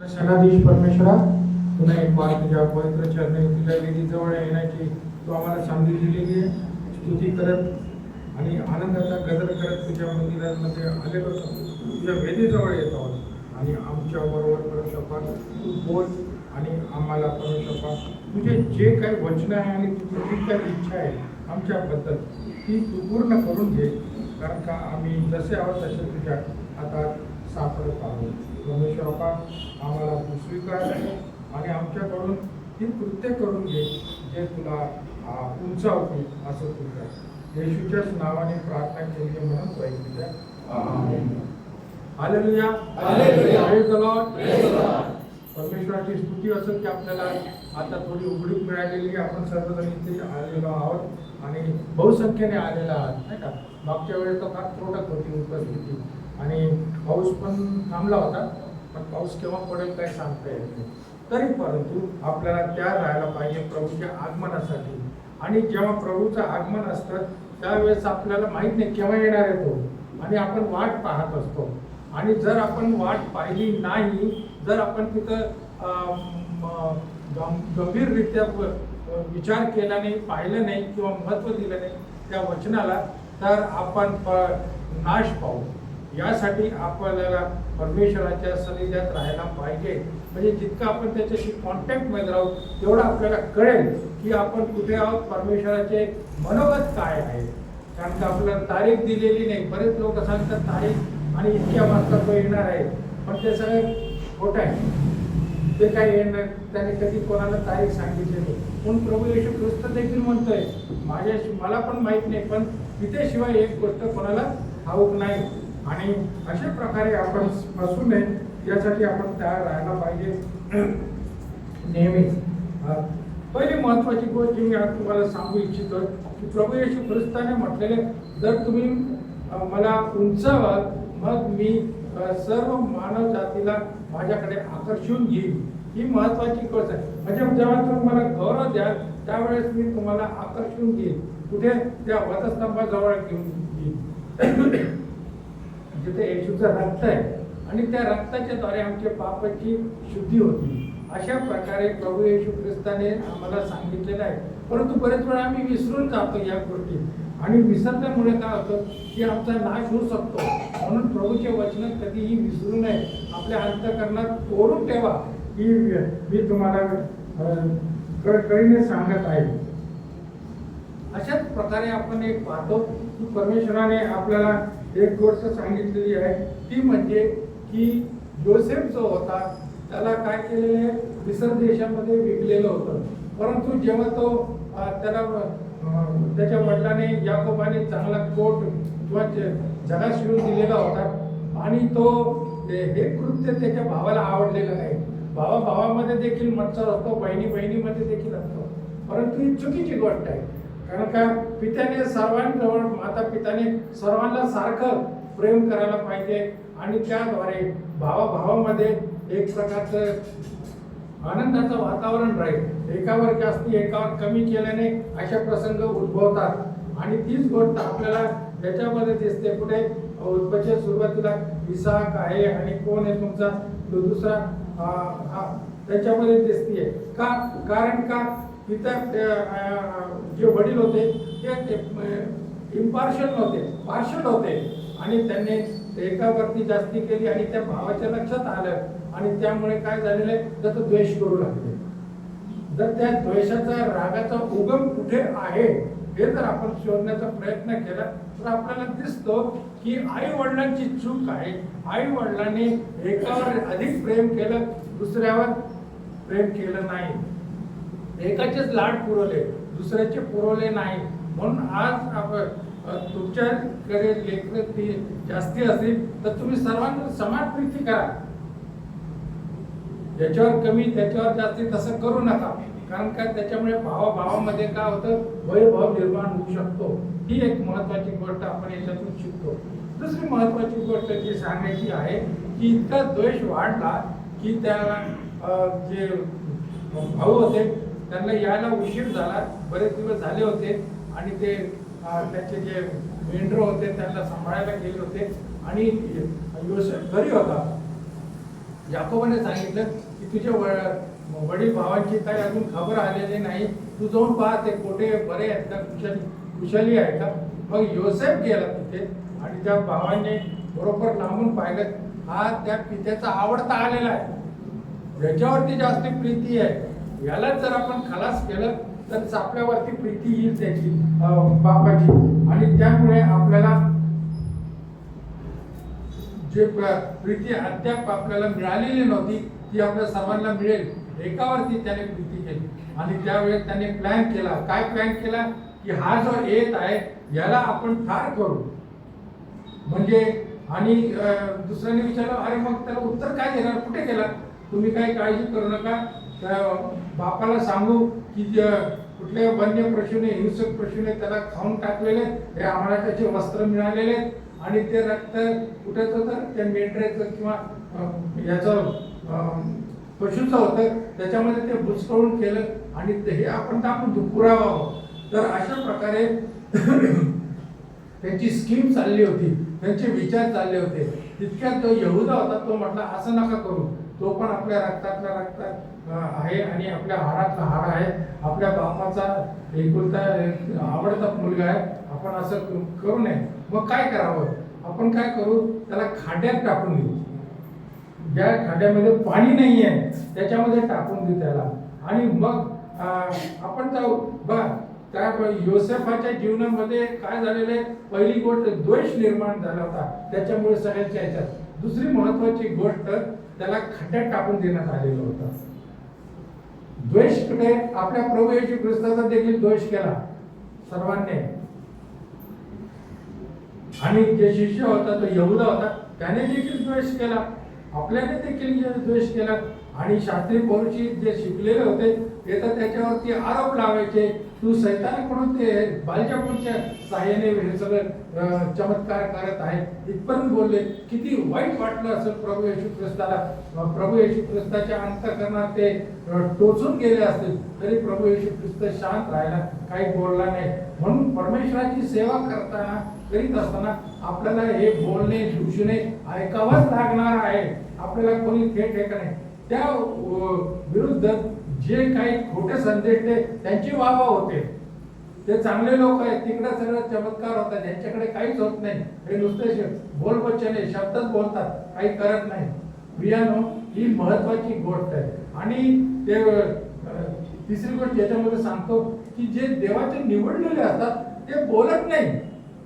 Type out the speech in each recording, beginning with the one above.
सणाधीश परमेश्वरा, पुन्हा एक वार तुझ्या पवित्र चरणी तुझ्या वेदीजवळ येण्याची तू आम्हाला संधी दिलेली आहे. स्तुती करत आणि आनंदाचा गजर करत तुझ्या मंदिरामध्ये आलेलो तुझ्या वेदीजवळ येत आहोत आणि आमच्या बरोबर परमेश्वर तू बोल आणि आम्हाला परमेश्वर तुझे जे काही वचन आहे आणि तुझी जी काही इच्छा आहे आमच्याबद्दल ती तू पूर्ण करून घे, कारण का आम्ही जसे आहोत तसे तुझ्या हातात सापडत आहोत. परमेश्वर आम्हाला तू स्वीकार आणि आमच्याकडून ती कृत्य करून घे जे तुला उंचावतील असं तुझ्या येशूच्याच नावाने प्रार्थना केली म्हणून पाहिजे. Hallelujah, hallelujah, praise the Lord. परमेश्वराची स्तुती असो की आपल्याला आता थोडी उघडीक मिळालेली, आपण सर्वजण इथे आलेलो आहोत आणि बहुसंख्येने आलेला आहात नाही का. मागच्या वेळेस तर फार थोडक होती उपस्थिती आणि पाऊस पण थांबला होता, पण पाऊस केव्हा पडेल काय सांगता येत नाही. तरी परंतु आपल्याला तयार राहायला पाहिजे प्रभूच्या आगमनासाठी. आणि जेव्हा प्रभूचं आगमन असतं त्यावेळेस आपल्याला माहीत नाही केव्हा येणार आहे तो, आणि आपण वाट पाहत असतो. आणि जर आपण वाट पाहिली नाही, जर आपण तिथं गंभीररित्या विचार केला नाही, पाहिलं नाही किंवा महत्त्व दिलं नाही त्या वचनाला, तर आपण नाश पाहू. यासाठी आपल्याला परमेश्वराच्या सानिध्यात राहायला पाहिजे. म्हणजे जितकं आपण त्याच्याशी कॉन्टॅक्टमध्ये राहू तेवढं आपल्याला कळेल की आपण कुठे आहोत, परमेश्वराचे मनोगत काय आहे. कारण का आपल्याला तारीख दिलेली नाही. बरेच लोक सांगतात तारीख आणि इतक्या वाजता तो येणार आहे, पण ते सगळं खोटं आहे. ते काय येणार, त्याने कधी कोणाला तारीख सांगितली नाही. म्हणून प्रभू येशू ख्रिस्त देखील म्हणतोय मला पण माहीत नाही, पण तिथेशिवाय एक गोष्ट कोणाला ठाऊक नाही. आणि अशा प्रकारे आपण फसू नये यासाठी आपण तयार राहायला पाहिजे नेहमी. पहिली महत्वाची गोष्ट जी मी आज तुम्हाला सांगू इच्छितो की प्रभू येशू ख्रिस्ताने म्हटलेले, जर तुम्ही मला उंचावाल मग मी सर्व मानव जातीला माझ्याकडे आकर्षून घेईन. ही महत्वाची गोष्ट आहे. म्हणजे जेव्हा तुम्ही मला गौरव द्याल त्यावेळेस मी तुम्हाला आकर्षून घेईन. कुठे? त्या वधस्तंभाजवळ घेऊन येईन जिथे येशूचं रक्त आहे आणि त्या रक्ताच्या द्वारे आमच्या पापाची शुद्धी होती. अशा प्रकारे प्रभू येशू ख्रिस्ताने आम्हाला सांगितलेलं आहे. परंतु बरेच वेळा आम्ही विसरून जातो या गोष्टी, आणि विसरल्यामुळे काय होतं की आमचा नाश होऊ शकतो. म्हणून प्रभूचे वचन कधीही विसरू नये, आपल्या अंतःकरणात कोरून ठेवा. ही मी तुम्हाला कळकळीने सांगत आहे. अशाच प्रकारे आपण एक पाहतो की परमेश्वराने आपल्याला एक गोष्ट सांगितलेली आहे, ती म्हणजे की योसेफ जो होता त्याला काय केलेले, मिस्र देशामध्ये विकलेलं होतं. परंतु जेव्हा तो त्याला त्याच्या वडिलाने याकोबाने चांगला कोट किंवा जगा शिवून दिलेला होता आणि तो हे कृत्य त्याच्या भावाला आवडलेलं नाही. भावामध्ये देखील मत्सर असतो, बहिणीमध्ये देखील असतो. परंतु ही चुकीची गोष्ट आहे. कारण का पित्याने सर्वांजवळ, माता पित्याने सर्वांना सारखं प्रेम करायला पाहिजे आणि त्याद्वारे भावामध्ये एक प्रकारचं आनंदाचं वातावरण राहील. एकावर जास्ती एकावर कमी केल्याने अशा प्रसंग उद्भवतात आणि तीच गोष्ट आपल्याला याच्यामध्ये दिसते. कुठे उत्पत्तीच्या सुरुवातीला इसाक आहे आणि कोण आहे तुमचा दुसरा त्याच्यामध्ये दिसतीये का, कारण का पिता जे वडील होते ते इम्पार्शल नव्हते, पार्शल होते आणि त्यांनी एकावरती जास्ती केली आणि त्या भावाच्या लक्षात आलं आणि त्यामुळे काय झालेलं आहे, त्याचा द्वेष करू लागले. जर त्या द्वेषाचा, रागाचा उगम कुठे आहे हे जर आपण शोधण्याचा प्रयत्न केला तर आपल्याला दिसतो की आई वडिलांची चूक आहे. आई वडिलांनी एकावर अधिक प्रेम केलं, दुसऱ्यावर प्रेम केलं नाही. एकाचेच लाड पुरवले, दुसऱ्याचे पुरवले नाही. म्हणून आज आपण तुमच्याकडे लेकरं जास्ती असतील तर तुम्ही सर्वांना समान प्रीती करा. याच्यावर कमी त्याच्यावर जास्ती तसं करू नका, कारण का त्याच्यामुळे भावामध्ये काय होतं, वैरभाव निर्माण होऊ शकतो. ही एक महत्वाची गोष्ट आपण याच्यातून शिकतो. दुसरी महत्वाची गोष्ट जी सांगायची आहे की इतका द्वेष वाढला की त्या जे भाऊ होते त्यांना यायला उशीर झाला, बरेच दिवस झाले होते आणि ते त्याचे जे मेंढर होते त्यांना सांभाळायला गेले होते आणि योसेफ घरी होता. याकोबाने सांगितलं की तुझ्या वडील भावांची काही अजून खबर आलेली नाही, तू जाऊन पहा ते कोठे बरे आहेत का, कुशली आहे का. मग योसेफ गेला तिथे आणि त्या भावांनी बरोबर लांबून पाहिलं, हा त्या पित्याचा आवडता आलेला आहे, याच्यावरती जास्त प्रीती आहे, याला जर आपण खलास केलं तर आपल्यावरती प्रीती येईल त्याची बापाची. आणि त्यामुळे आपल्याला जे प्रीती अद्याप आपल्याला मिळालेली नव्हती ती आपल्या सर्वांना मिळेल, एकावरती त्याने प्रीती केली. आणि त्यावेळेस त्याने प्लॅन केला. काय प्लॅन केला की हा जो येत आहे याला आपण ठार करू. म्हणजे आणि दुसऱ्याने विचारलं, अरे मग त्याला उत्तर काय देणार, कुठे गेला. तुम्ही काही काळजी करू नका, बापाला सांगू की कुठल्या वन्य पशूने, हिंसक पशूने त्याला खाऊन टाकलेले, हे आम्हाला त्याचे वस्त्र मिळालेले आणि ते रक्त कुठेच होतं, त्या मेंढऱ्याचं किंवा याचं पशूचं होतं, त्याच्यामध्ये ते बुचकळून केलं आणि हे आपण टाकून पुरावा. तर अशा प्रकारे त्यांची स्कीम चालली होती, त्यांचे विचार चालले होते. तितक्यात जो यहुदा होता तो म्हटला, असं नका करू, तो पण आपल्या रक्तातला रक्त आहे आणि आपल्या हाडातला हाड आहे, आपल्या बापाचा एकुलता आवडता मुलगा आहे, आपण असं करू नये. मग काय करावं, आपण काय करू, त्याला खाड्यात टाकून देऊ, ज्या खाड्यामध्ये पाणी नाही आहे त्याच्यामध्ये टाकून देऊ त्याला. आणि मग आपण जाऊ. बघा त्या योसेफाच्या जीवनामध्ये काय झालेलं आहे, पहिली गोष्ट द्वेष निर्माण झाला होता त्याच्यामुळे सगळ्यांच्या ह्याच्यात. दुसरी महत्वाची गोष्ट, त्याला खड्ड्यात टाकून देण्यात आलेलं होतं. द्वेष कुठे, आपल्या प्रभू येशू ख्रिस्ताचा देखील द्वेष केला सर्वांनी. आणि जे शिष्य होता तो यहुदा होता, त्याने देखील द्वेष केला, आपल्याने देखील द्वेष केला. आणि शास्त्री पौरुषी जे शिकलेले होते ते तर त्याच्यावरती आरोप लावायचे, तू सैतानाकडून ते बालजापूरच्या सहाय्याने हे सगळं चमत्कार करत आहे, इथपर्यंत बोलले. किती वाईट वाटलं असेल प्रभू येशू ख्रिस्ताला. प्रभू येशू ख्रिस्ताच्या अंतःकरणात ते टोचून गेले असतील तरी प्रभू येशू ख्रिस्त शांत राहिला, काही बोलला नाही. म्हणून परमेश्वराची सेवा करताना, करीत असताना आपल्याला हे बोलणे, दूषणे ऐकावंच लागणार आहे. आपल्याला कोणी थेट हे नाही, त्या विरुद्ध जे काही खोटे संदेश त्यांची वाहवा होते. ते चांगले लोक आहेत, तिकडे सगळं चमत्कार होतात, त्यांच्याकडे काहीच होत नाही, हे नुसते बोलबच्चने शब्दच बोलतात, काही करत नाही. प्रियानो, ही महत्वाची गोष्ट आहे. आणि ते तिसरी गोष्ट याच्यामध्ये सांगतो की जे देवाचे निवडलेले असतात ते बोलत नाही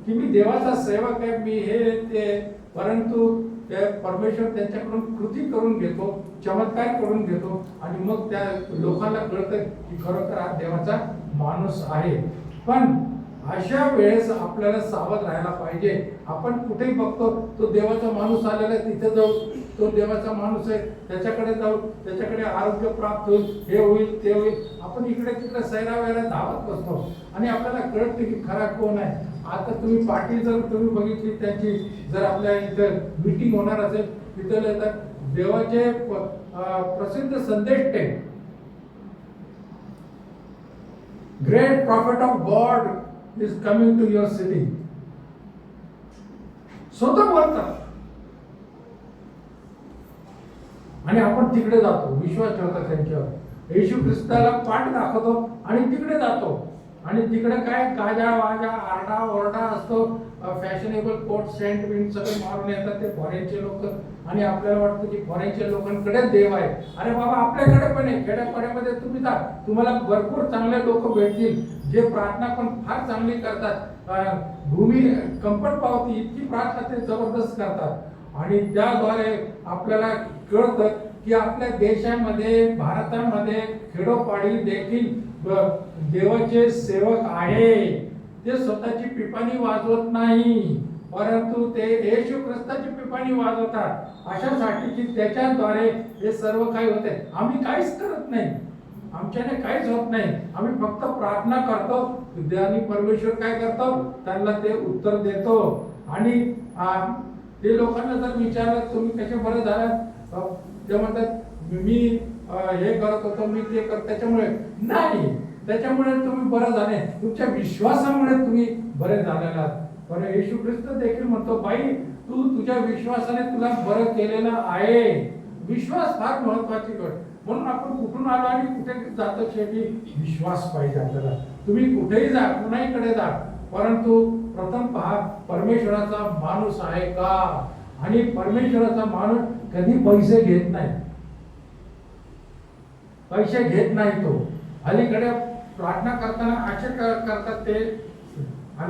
की मी देवाचा सेवक आहे, मी हे ते, परंतु ते परमेश्वर त्यांच्याकडून कृती करून घेतो, चमत्कार करून घेतो आणि मग त्या लोकांना कळतं की खरोखर हा देवाचा माणूस आहे. पण अशा वेळेस आपल्याला सावध राहायला पाहिजे. आपण कुठेही बघतो तो देवाचा माणूस आलेला आहे, तिथे जाऊ, तो देवाचा माणूस आहे त्याच्याकडे जाऊ, त्याच्याकडे आरोग्य प्राप्त होईल, हे होईल ते होईल, आपण इकडे तिकडे सैरावैरा धावत बसतो आणि आपल्याला कळतं की खरा कोण आहे. आता तुम्ही पार्टी जर तुम्ही बघितली त्यांची, जर आपल्या इथं मीटिंग होणार असेल तिथं येतात देवाचे प्रसिद्ध संदेश ते, great prophet of God is coming to your city, स्वतः बोलतात. आणि आपण तिकडे जातो, विश्वास ठेवतात त्यांच्यावर, येशू ख्रिस्ताला पाठ दाखवतो आणि तिकडे जातो. आणि तिकडे काय गाजा वाजा आरडा ओरडा असतो, फॅशनेबल कोट सेंट बिंट सगळे मारून येतात ते फॉरेनचे लोक. आणि आपल्याला वाटतं की फॉरेनच्या लोकांकडे देव आहे. अरे बाबा, आपल्याकडे पण आहे. खेड्यापाड्यामध्ये तुम्ही जा, तुम्हाला भरपूर चांगले लोक भेटतील जे प्रार्थना पण फार चांगली करतात, भूमी कंपन पावती इतकी प्रार्थना ते जबरदस्त करतात. आणि त्याद्वारे आपल्याला कळतं की आपल्या देशामध्ये, भारतामध्ये खेडोपाडी देखील देवाचे सेवक आहे. ते स्वतःची पिपाणी वाजवत नाही, परंतु ते येशू ख्रिस्ताची पिपाणी वाजवतात, अशासाठी की त्याच्याद्वारे हे सर्व काही होते. आम्ही काहीच करत नाही, आमच्याने काहीच होत नाही, आम्ही फक्त प्रार्थना करतो आणि परमेश्वर काय करतो, त्यांना ते उत्तर देतो. आणि ते लोकांना जर विचारलं तुम्ही कसे बरं झालात, ते म्हणतात मी हे करत होतो, मी ते करत, त्याच्यामुळे नाही, त्याच्यामुळे तुम्ही बरं झाले, तुमच्या विश्वासामुळे तुम्ही बरे झालेला आहात. पण येशू ख्रिस्त देखील म्हणतो, बाई तू तुझ्या विश्वासाने तुला बरं केलेलं आहे, विश्वास फार महत्वाची गोष्ट. म्हणून आपण कुठून आलो आणि कुठे जातो शेवटी विश्वास पाहिजे आपल्याला. तुम्ही कुठेही जा, कुणाहीकडे जा, परंतु प्रथम पहा परमेश्वराचा माणूस आहे का. आणि परमेश्वराचा माणूस कधी पैसे घेत नाही, पैसे घेत नाही. तो अलीकडे प्रार्थना करताना असे करतात ते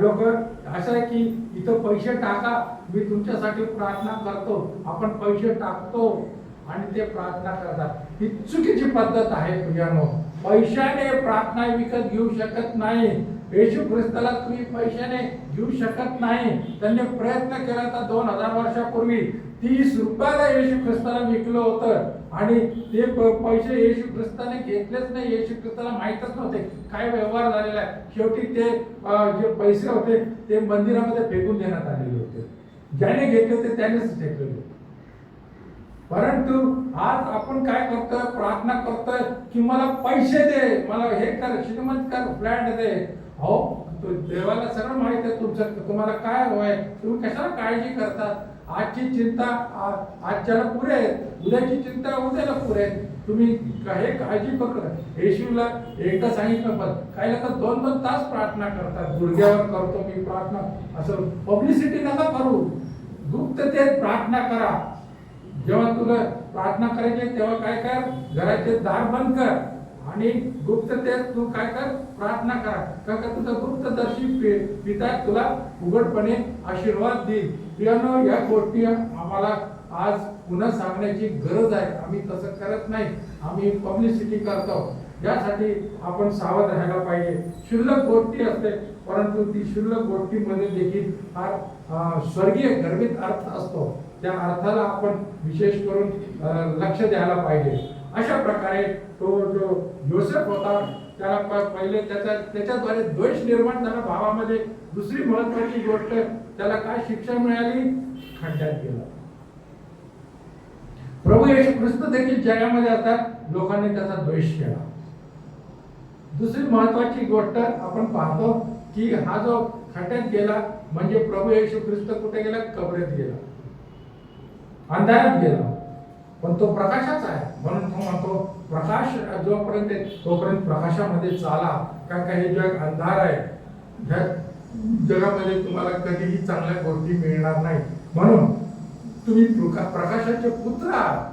लोक, असं आहे की इथं पैसे टाका, मी तुमच्यासाठी प्रार्थना करतो. आपण पैसे टाकतो आणि ते प्रार्थना करतात. ही चुकीची पद्धत आहे प्रियानो. पैशाने प्रार्थना विकत घेऊ शकत नाही. येशू ख्रिस्ताला तुम्ही पैशाने घेऊ शकत नाही. त्यांनी प्रयत्न केला तर 2000 वर्षापूर्वी 30 रुपयाला येशू ख्रिस्ताला विकलं होतं आणि ते पैसे येशू ख्रिस्ताने घेतलेच नाही. येशू ख्रिस्ताला माहीतच नव्हते काय व्यवहार झालेला आहे. शेवटी ते जे पैसे होते ते मंदिरामध्ये फेकून देण्यात आलेले होते. ज्याने घेतले होते त्यानेच फेकले. परंतु आज आपण काय करतोय, प्रार्थना करतोय की मला पैसे दे, मला हे कर, श्रीमंत कर, फ्लॅट दे. हो, देवाला सगळं माहित आहे तुमचं, तुम्हाला काय हवंय, तुम्ही कशाला काळजी करतात. आजची चिंता आजच्याला पुरे, उद्याची चिंता उद्याला पुरे. तुम्ही हे काळजी करू नका. येशूला एकदा सांगितलं, पण काही लोक 2-2 तास प्रार्थना करतात. गुडघ्यावर करतो मी प्रार्थना, असं पब्लिसिटी नका करू. गुप्ततेत प्रार्थना करा. जेव्हा तुला प्रार्थना करायची तेव्हा काय कर, घराचे दार बंद कर आणि गुप्ततेत तू काय कर, प्रार्थना करा. का तुझा गुप्तदर्शी पिता तुला उघडपणे आशीर्वाद देईल. प्रियानो, या गोष्टी आम्हाला आज पुन्हा सांगण्याची गरज आहे. आम्ही तसं करत नाही, आम्ही पब्लिसिटी करतो. यासाठी आपण सावध राहायला पाहिजे. क्षुल्लक गोष्टी असते, परंतु ती क्षुल्लक गोष्टीमध्ये देखील फार स्वर्गीय गर्भित अर्थ असतो. त्या अर्थाला आपण विशेष करून लक्ष द्यायला पाहिजे. अशा प्रकारे तो जो योसेफ होता त्याला पहिले त्याच्याद्वारे द्वेष निर्माण झाला भावामध्ये. दुसरी महत्वाची गोष्ट, त्याला काय शिक्षा मिळाली, खड्ड्यात गेला. प्रभू येशू ख्रिस्त देखील जगामध्ये असतात, लोकांनी त्याचा द्वेष केला. दुसरी महत्वाची गोष्ट आपण पाहतो की हा जो खड्ड्यात गेला म्हणजे प्रभू येशू ख्रिस्त कुठे गेला, कबरेत गेला, अंधारात गेला. पण तो प्रकाशाचा आहे, म्हणून तो म्हणतो प्रकाश जोपर्यंत तोपर्यंत प्रकाशामध्ये चाला. कारण का हे जग अंधार आहे. जगामध्ये तुम्हाला कधीही चांगल्या गोष्टी मिळणार नाही. म्हणून तुम्ही प्रकाशाचे पुत्र आहात,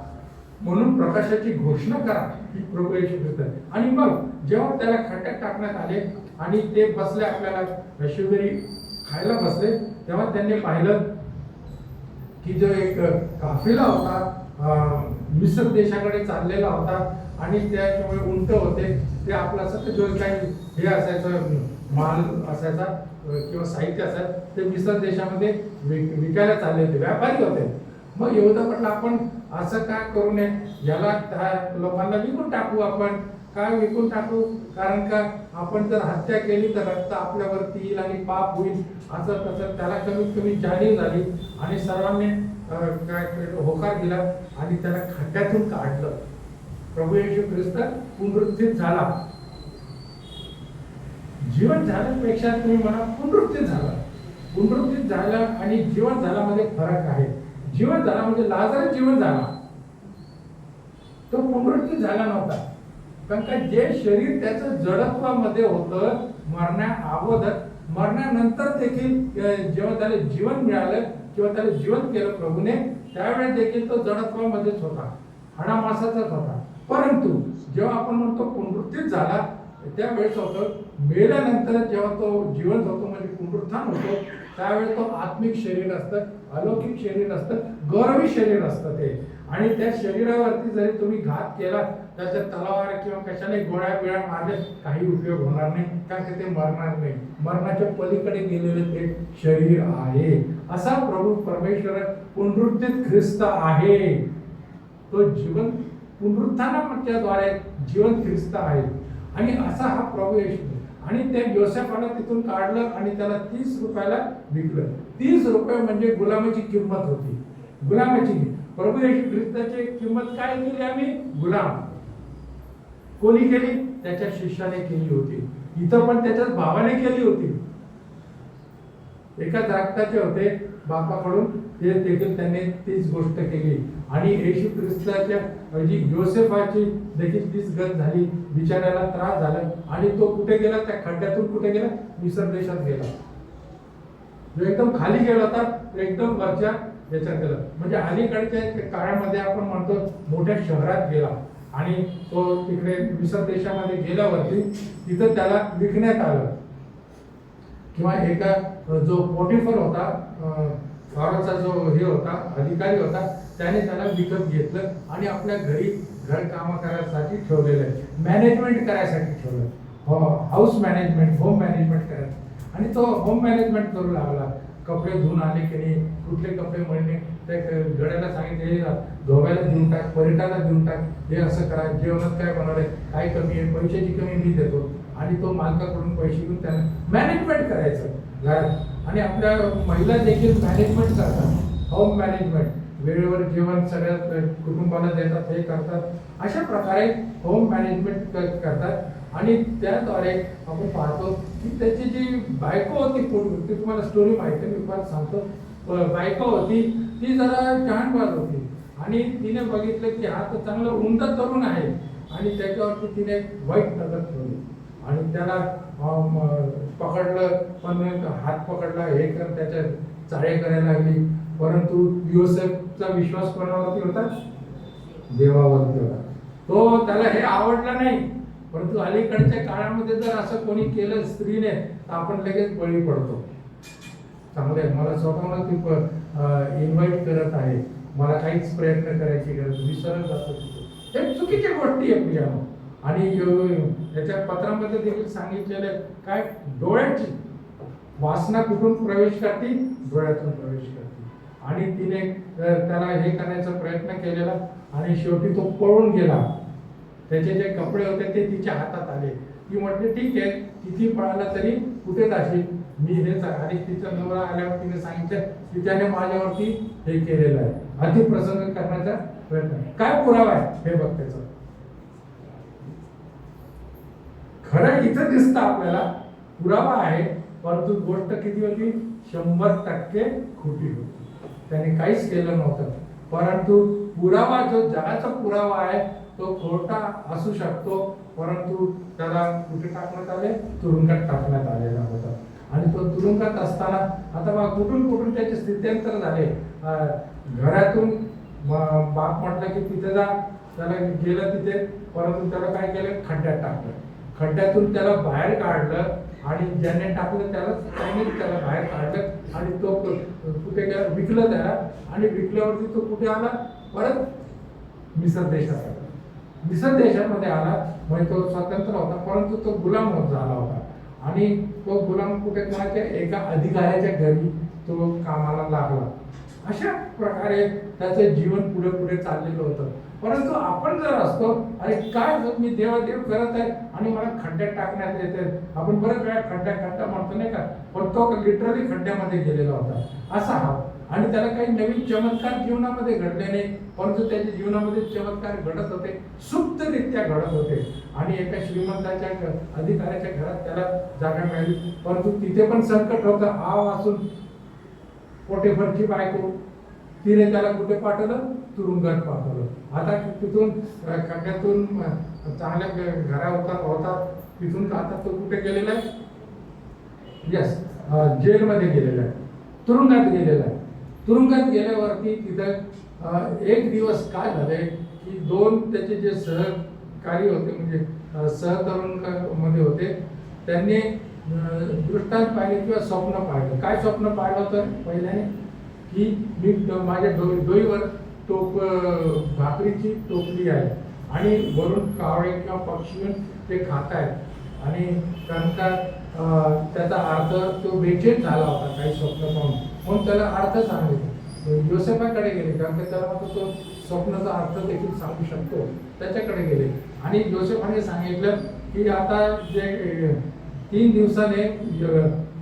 म्हणून प्रकाशाची घोषणा करा ही प्रभू येशू ख्रिस्त. आणि मग जेव्हा त्याला खड्ड्यात टाकण्यात आले आणि ते बसले, आपल्याला शिवरी खायला बसले, तेव्हा त्यांनी पाहिलं की जो एक काफिला होता मिस्र देशाकडे चाललेला होता आणि त्याच्यामुळे उंट होते. ते आपला सगळं जो काही हे असायचं, माल असायचा किंवा साहित्य असायचं, ते मिस्र देशामध्ये विकायला चालले होते, व्यापारी होते. मग यहूदा म्हटलं, आपण असं काय करू नये, याला त्या लोकांना विकून टाकू. आपण काय विकून टाकू, कारण का आपण जर हत्या केली तर रक्त आपल्यावरती येईल आणि पाप होईल. असं तसं त्याला कमीत कमी जाणीव झाली आणि सर्वांनी काय होकार दिला आणि त्याला खड्ड्यातून काढलं. प्रभू येशू ख्रिस्त पुनरुत्थित झाला. जीवन झाल्यापेक्षा तुम्ही म्हणा पुनरुत्थित झाला. पुनरुत्थित झाला आणि जीवन झाला मध्ये फरक आहे. जीवन झाला म्हणजे लाजर जीवन झाला, तो पुनरुत्थित झाला नव्हता. कारण का जे शरीर त्याचं जडत्वामध्ये होतं मरण्या अगोदर, मरण्यानंतर देखील जेव्हा त्याला जीवन मिळालं किंवा त्याला जीवन केलं प्रभूने, त्यावेळेस देखील तो जडत्वामध्येच होता, हाडामासाचाच होता. परंतु जेव्हा आपण म्हणतो पुनरुत्थित झाला, त्यावेळेस होतं मेल्यानंतर जेव्हा तो जिवंत होतो म्हणजे पुनरुत्थान होतो, त्यावेळेस तो आत्मिक शरीर असतं, अलौकिक शरीर असतं, गौरवी शरीर असतं ते. आणि त्या शरीरावरती जरी तुम्ही घात केला, त्याच्या तलवार किंवा कशाने गोळ्या बिळ्या मारले, काही उपयोग होणार नाही, कारण की ते मरणार नाही. मरणाच्या पलीकडे गेलेले ते शरीर आहे. असा प्रभू परमेश्वर पुनरुत्थित ख्रिस्त आहे. तो जीवन पुनरुत्थानाच्याद्वारे जीवन ख्रिस्त आहे. आणि असा हा प्रभू येशू. आणि त्या योसेफाला तिथून काढलं आणि त्याला 30 रुपयाला विकलं. 30 रुपये म्हणजे गुलामाची किंमत होती, गुलामाची. प्रभू येशू ख्रिस्ताची किंमत काय केली आम्ही, गुलाम. कोणी केली, त्याच्या शिष्याने केली होती. इथं पण त्याच्याच भावाने केली होती. एकाच रक्ताचे होते बापाकडून, ते देखील त्यांनी तीच गोष्ट केली. आणि येशू ख्रिस्ताच्या जी योसेफाची देखील तीच गत झाली. बिचाऱ्याला त्रास झाला आणि तो कुठे गेला? त्या खड्ड्यातून कुठे गेला? मिसर देशात गेला. जो एकदम खाली गेला होता तो एकदम वरच्या याच्यात गेला. म्हणजे अलीकडच्या काळामध्ये आपण म्हणतो मोठ्या शहरात गेला आणि तो तिकडे मिसर देशामध्ये गेल्यावरती तिथं त्याला विकण्यात आलं. किंवा एका जो पोटिफर होता, फारोचा जो हे होता, अधिकारी होता, त्याने त्याला विकत घेतलं आणि आपल्या घरी घर काम करायसाठी ठेवलेलं आहे, मॅनेजमेंट करायसाठी ठेवलं. हाऊस मॅनेजमेंट, होम मॅनेजमेंट करायचं. आणि तो होम मॅनेजमेंट करू लागला. कपडे धुवून आले की नाही, कुठले कपडे मळणे, त्या गड्याला सांगितले धोब्याला देऊन टाक, परिटाला देऊन टाक, हे असं करा, जेवणात काय बनवलंय, काय कमी आहे, पैशाची कमी मी देतो. आणि तो मालकाकडून पैसे घेऊन त्याला मॅनेजमेंट करायचं घरात. आणि आपल्या महिला देखील मॅनेजमेंट करतात, होम मॅनेजमेंट, वेळेवर जेवण सगळ्या कुटुंबाला देतात, हे करतात. अशा प्रकारे होम मॅनेजमेंट करतात. आणि त्याद्वारे आपण पाहतो की त्याची जी बायको होती, ती तुम्हाला स्टोरी माहिती आहे, मी फार सांगतो. बायको होती ती जरा जहानबाज होती आणि तिने बघितलं की हा तर चांगला उमदा तरुण आहे आणि त्याच्यावरती तिने वाईट नजर ठेवली आणि त्याला पकडलं, पण हात पकडला, हे कर, त्याच्या चाळे करायला लागली. परंतु योसेफचा विश्वास कोणावरती होता? देवावरती होता. तो त्याला हे आवडलं नाही. परंतु अलीकडच्या काळामध्ये जर असं कोणी केलं स्त्रीने तर आपण लगेच बळी पडतो. चांगलं आहे, मला स्वतःला ती इन्व्हाइट करत आहे, मला काहीच प्रयत्न करायची गरज, विसरत जातो. हे चुकीच्या गोष्टी आहे प्रियानो. आणि याच्या पत्रामध्ये देखील सांगितलेलं काय, डोळ्याची वासना कुठून प्रवेश करते? डोळ्यातून प्रवेश करते. आणि तिने त्याला हे करण्याचा प्रयत्न केलेला आणि शेवटी तो पळून गेला. त्याचे जे कपडे होते ते तिच्या हातात आले. ती म्हटली ठीक आहे, किती पळाला तरी कुठे जाशील, मी हेच. आणि तिचा नवरा आल्यावर तिने सांगितलं की त्याने माझ्यावरती हे केलेलं आहे, अतिप्रसंग करण्याचा प्रयत्न. काय पुरावा आहे हे बघ त्याचा. खरं इथं दिसतं आपल्याला, पुरावा आहे, परंतु गोष्ट किती होती? 100% खोटी होती. त्याने काहीच केलं नव्हतं. परंतु पुरावा जो जगाचा पुरावा आहे तो खोटा असू शकतो, परंतु त्याला कुठे टाकण्यात आले? तुरुंगात टाकण्यात आलेला होता. आणि तो तुरुंगात असताना आता बघा कुठून कुठून त्याचे स्थित्यंतर झाले. घरातून बाप म्हटलं की तिथे जा, त्याला गेलं तिथे, परंतु त्याला काय केलं? खड्ड्यात टाकलं. खड्ड्यातून त्याला बाहेर काढलं आणि ज्याने टाकलं त्याला बाहेर काढलं आणि तो कुठे गेला? विकलं त्याला. आणि विकल्यावरती तो कुठे आला? परत मिसर देशात आला. मिसर देशामध्ये आला म्हणजे तो स्वतंत्र होता, परंतु तो गुलाम झाला होता. आणि तो गुलाम कुठे कोणाच्या एका अधिकाऱ्याच्या घरी तो कामाला लागला. अशा प्रकारे त्याचं जीवन पुढे पुढे चाललेलं होतं. परंतु आपण जर असतो, अरे काय मी देवादेव करत आहे आणि मला खड्ड्यात टाकण्यात येते, आपण बरेच वेळा खड्डा म्हणतो नाही का, पण तो लिटरली खड्ड्यामध्ये गेलेला होता असा हा. आणि त्याला काही नवीन चमत्कार जीवनामध्ये घडले नाही, परंतु त्याच्या जीवनामध्ये चमत्कार घडत होते, सुप्तरित्या घडत होते. आणि एका श्रीमंताच्या अधिकाऱ्याच्या घरात त्याला जागा मिळाली, परंतु तिथे पण संकट होतं. आव असून पोटेफरची बायको, तिने त्याला कुठे पाठवलं? तुरुंगात पाठवलं. आता तिथून खड्ड्यातून चांगल्या घरा होता तिथून आता तो कुठे गेलेला आहे? यस, जेलमध्ये गेलेला आहे, तुरुंगात गेलेला आहे. तुरुंगात गेल्यावरती तिथं एक दिवस काय झालंय की दोन त्याचे जे सहकारी होते, म्हणजे सहतरुण मध्ये होते, त्यांनी दृष्टांत पाहिले किंवा स्वप्न पाहिलं. काय स्वप्न पाहिलं होतं? पहिल्याने की मी माझ्या डोईवर भाकरीची टोपली आहे आणि वरून कावळे किंवा पक्षी ते खात आहेत. आणि कारण त्याचा अर्थ तो बेचैन झाला होता काही स्वप्न पाहून, म्हणून त्याला अर्थ सांगितले. योसेफाकडे गेले, कारण त्याला मात्र तो स्वप्नाचा अर्थ देखील सांगू शकतो, त्याच्याकडे गेले. आणि योसेफाने सांगितलं की आता जे 3 दिवसाने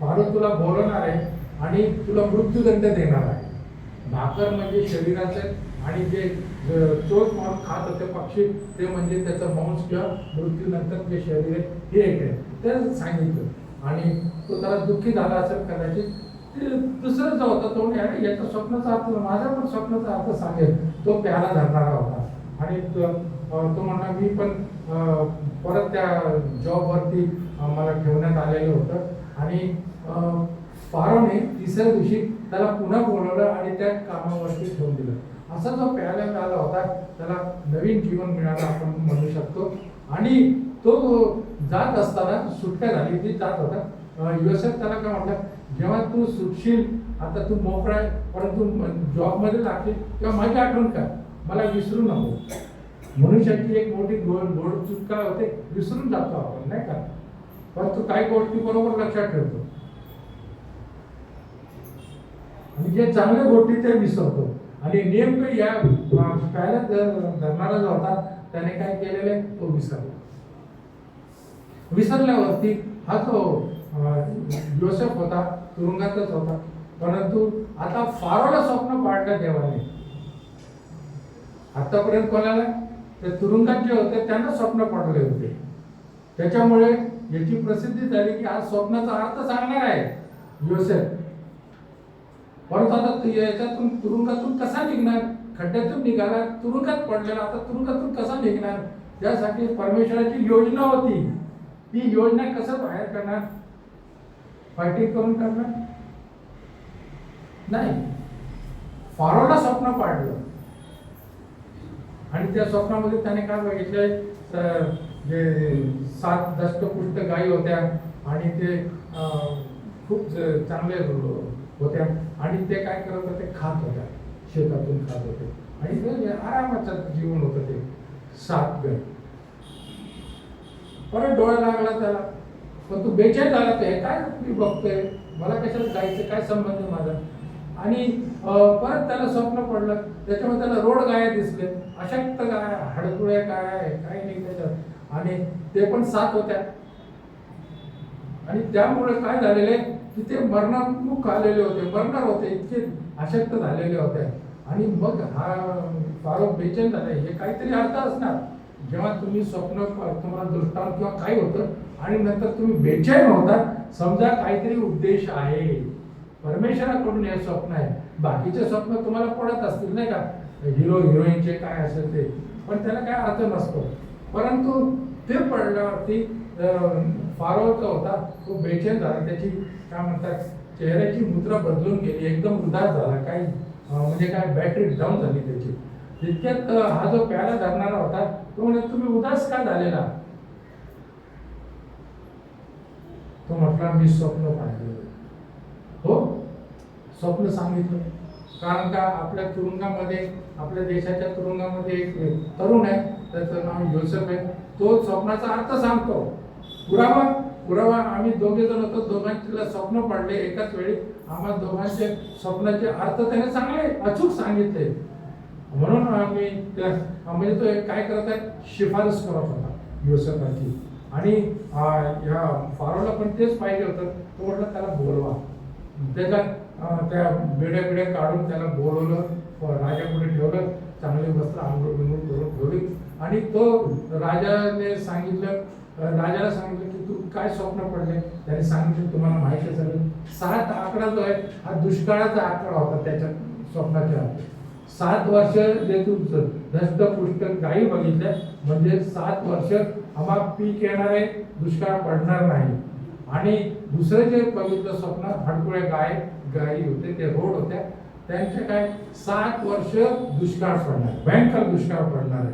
फारो तुला बोलवणार आहे आणि तुला मृत्यूदंड देणार आहे. भाकर म्हणजे शरीराचं, आणि जे चोच म्हणून खात होते पक्षी ते म्हणजे त्याचं मांस किंवा मृत्यूनंतर जे शरीर आहे हे एक आहे, ते सांगितलं. आणि तो त्याला दुःखी झाला असेल कदाचित. ते दुसरं जो होता तो म्हणे, याच्या स्वप्नाचा अर्थ, माझा पण स्वप्नाचा अर्थ सांगेल. तो प्याला धरणारा होता आणि तो म्हणला मी पण परत त्या जॉबवरती मला ठेवण्यात आलेलं होतं आणि फारोने तिसऱ्या दिवशी त्याला पुन्हा बोलवलं आणि त्या कामावरती ठेवून दिलं. असा जो प्यायला मिळाला होता त्याला नवीन जीवन मिळालं आपण म्हणू शकतो. आणि तो जात असताना सुटका झाली, ती जात होता. योसेफ त्याला काय म्हटलं, जेव्हा तू सुटशील, आता तू मोकळा आहे, परंतु जॉबमध्ये लागशील तेव्हा माझी आठवण कर, मला विसरू नको. मनुष्याची एक मोठी गोड चूक काय होते, विसरून जातो आपण, नाही का? परंतु काही गोष्टी बरोबर लक्षात ठेवतो आणि जे चांगल्या गोष्टी ते विसरतो. आणि नेमकं या प्यायला धरणारा जो होता त्याने काय केलेले, तो विसरला. विसरल्यावरती हा जो योसेफ होता तुरुंगातच होता, परंतु आता फारोला स्वप्न पाडलं देवाने. आतापर्यंत कोणाला, ते तुरुंगात जे होते त्यांना स्वप्न पडले होते. त्याच्यामुळे याची प्रसिद्धी झाली की आज स्वप्नाचा अर्थ सांगणार आहे योसेफ. परंतु आता याच्यातून तुरुंगातून कसा निघणार, खड्ड्यातून निघाला, तुरुंगात पडलेला, आता तुरुंगातून कसा निघणार, त्यासाठी परमेश्वराची योजना होती. ती योजना कसं बाहेर करणार, फायटिंग करून करणार नाही. फारोला स्वप्न पाडलं आणि त्या स्वप्नामध्ये त्याने काय बघितलंय, जे 7 दष्टपुष्ट गायी होत्या आणि ते खूप चांगले होत्या आणि ते काय करत होते, खात होत्या, शेतातून खात होते आणि ते आरामाचं जीवन होतं ते 7 गायी. परत डोळा लागला त्याला, पण तू बेचैन झाला, ते काय मी बघतोय, मला कशाला जायचं, काय संबंध माझा. आणि परत त्याला स्वप्न पडलं, त्याच्यामध्ये त्याला रोड गाया दिसले, अशक्त गाय, हडकुळ्या गाय, काही नाही त्याच्यात, आणि ते पण 7 होत्या. आणि त्यामुळे काय झालेले की ते मरणामुख आलेले होते, मरणार होते, इतके अशक्त झालेले होते. आणि मग हा फारो बेचैन झाले, हे काहीतरी अर्थ असणार. जेव्हा तुम्ही स्वप्न, तुम्हाला दृष्टांत किंवा काय होतं आणि नंतर तुम्ही बेचैन होता, समजा काहीतरी उद्देश आहे, परमेश्वराकडून हे स्वप्न आहे. बाकीचे स्वप्न तुम्हाला पडत असतील नाही का, हिरो हिरोईनचे काय असेल ते, पण त्याला काय अर्थ नसतो. परंतु ते पडल्यावरती फारो जो होता तो बेचैन झाला, त्याची काय म्हणतात चेहऱ्याची मुद्रा बदलून गेली, एकदम उदास झाला, काही म्हणजे काय बॅटरी डाऊन झाली त्याची. तितक्यात हा जो प्याला धरणारा होता तो म्हणे, तुम्ही उदास का झालेला? तो म्हटला, मी स्वप्न पाहिलं. हो, स्वप्न सांगितलं. कारण का आपल्या तुरुंगामध्ये, आपल्या देशाच्या तुरुंगामध्ये एक तरुण आहे, त्याचं नाव योसेफ आहे. तो स्वप्नाचा अर्थ सांगतो. पुरावा आम्ही दोघे जण होतो, दोघांना स्वप्न पडले एकाच वेळी, आम्हाला दोघांचे स्वप्नाचे अर्थ त्याने चांगले अचूक सांगितले. म्हणून आम्ही म्हणजे तो काय करत आहे, शिफारस करत होता योसेफाची. आणि ह्या फारोला पण तेच पाहिजे होतं. तो म्हटलं त्याला बोलवा. त्याच्या त्या बेड्या काढून त्याला बोलवलं, राजापुढे ठेवलं, चांगले वस्त्र आंघोळ बिंघोळ करून ठेवली. आणि तो राजाला सांगितलं की तू काय स्वप्न पडले. त्याने सांगितलं, तुम्हाला माहिती झालं 7 आकडा जो आहे हा दुष्काळाचा आकडा होता त्याच्या स्वप्नाच्या. 7 वर्ष जे तू धष्टपुष्ट गायी बघितल्या, म्हणजे 7 वर्ष आम्हाला पीक येणार आहे, दुष्काळ पडणार नाही. आणि दुसरं जे बघितलं स्वप्न, हडकुळ्या गायी होते, ते रोड होत्या, त्यांचे काय 7 वर्ष दुष्काळ पडणार, भयंकर दुष्काळ पडणार आहे.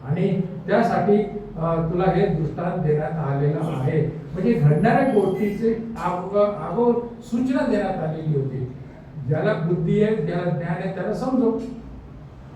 आणि त्यासाठी तुला हे दृष्टांत देण्यात आलेलं आहे. म्हणजे घडणाऱ्या गोष्टीचे अगोदर सूचना देण्यात आलेली होती. ज्याला बुद्धी आहे, ज्याला ज्ञान आहे, त्याला समजो.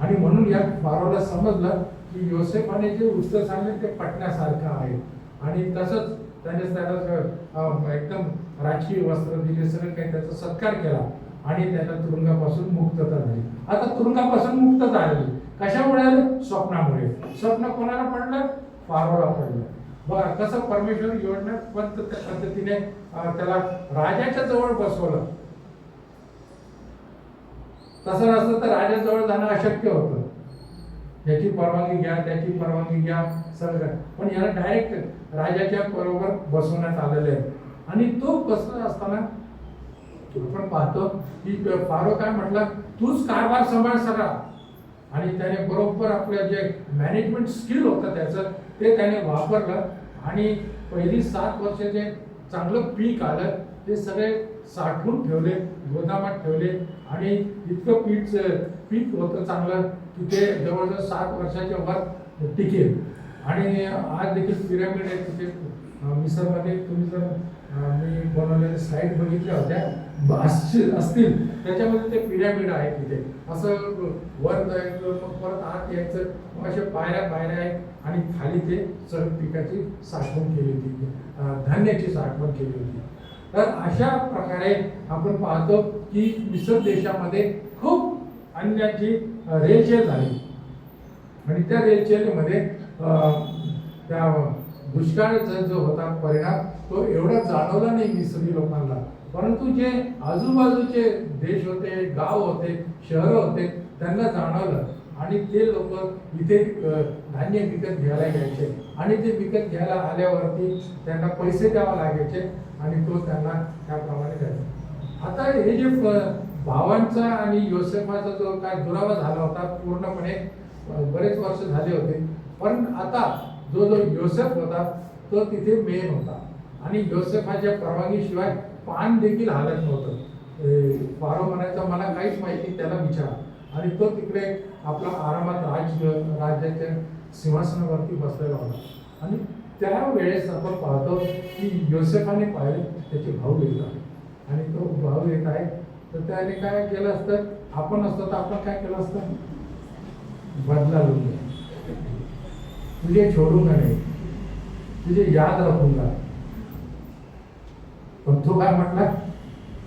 आणि म्हणून या फारोला समजलं की योसेफाने जे उत्तर सांगितले ते पटण्यासारखं आहे. आणि तसंच त्याला एकदम राजकीय वस्त्र दिले, सगळं काही त्याचा सत्कार केला आणि त्याला तुरुंगापासून मुक्तता झाली. आता तुरुंगापासून मुक्त झाली कशामुळे आलं? स्वप्नामुळे. स्वप्न कोणाला पडलं? फारोला पडलं. बघा कसं परमेश्वर योजना पद्धतीने त्याला राजाच्या जवळ बसवलं. तसं नसतं तर राजाजवळ जाणं अशक्य होतं. याची परवानगी घ्या, त्याची परवानगी घ्या, सगळं. पण याला डायरेक्ट राजाच्या बरोबर बसवण्यात आलेले आहे. आणि तो बसला असताना आपण पाहतो की फारो काय म्हटलं, तूच कारभार सांभाळ सगळा. आणि त्याने बरोबर आपलं जे मॅनेजमेंट स्किल होतं त्याचं ते त्याने वापरलं आणि पहिली 7 वर्ष जे चांगलं पीक आलं ते सगळे साठवून ठेवले, गोदामात ठेवले आणि इतकं पीक होतं चांगलं की ते जवळजवळ 7 वर्षाच्या वर टिकेल. आणि आज देखील पिरामिड आहे तिथे मिसरमध्ये. तुम्ही जर मी बनवलेल्या स्लाईड बघितल्या होत्या असतील, त्याच्यामध्ये ते पिरामिड आहे तिथे. असं वर जायचं, मग परत आत यायचं, मग अशा पायऱ्या आहेत आणि खाली ते सगळं पिकाची साठवण केली होती, धान्याची साठवण केली होती. तर अशा प्रकारे आपण पाहतो की मिसर देशामध्ये खूप अन्नाची रेलचेल झाली आणि त्या रेलचेलीमध्ये त्या दुष्काळाचा जो होता परिणाम तो एवढा जाणवला नाही मिसरी लोकांना, परंतु जे आजूबाजूचे देश होते, गाव होते, शहरं होते त्यांना जाणवलं आणि ते लोक इथे धान्य विकत घ्यायला यायचे आणि ते विकत घ्यायला आल्यावरती त्यांना पैसे द्यावे लागायचे आणि तो त्यांना त्याप्रमाणे द्यायचा. आता हे जे भावांचा आणि योसेफाचा जो काय दुरावा झाला होता पूर्णपणे बरेच वर्ष झाले होते, पण आता जो योसेफ होता तो तिथे मेन होता आणि योसेफाच्या परवानगीशिवाय पान देखील हालत नव्हतं. फारो म्हणायचा मला काहीच माहिती, त्याला विचारा. आणि तो तिकडे आपला आरामात राज्याच्या सिंहासनावरती बसलेला होता. आणि त्यावेळेस आपण पाहतो की योसेफाने पाहिले त्याचे भाऊ येत आहे आणि तो भाऊ येत आहे, तर त्याने काय केलं असतं, आपण असतो तर आपण काय केलं असतं, बदला लूंगा, तुझे छोडूंगा नाही, तुझे याद रखूंगा. पण तो काय म्हटला,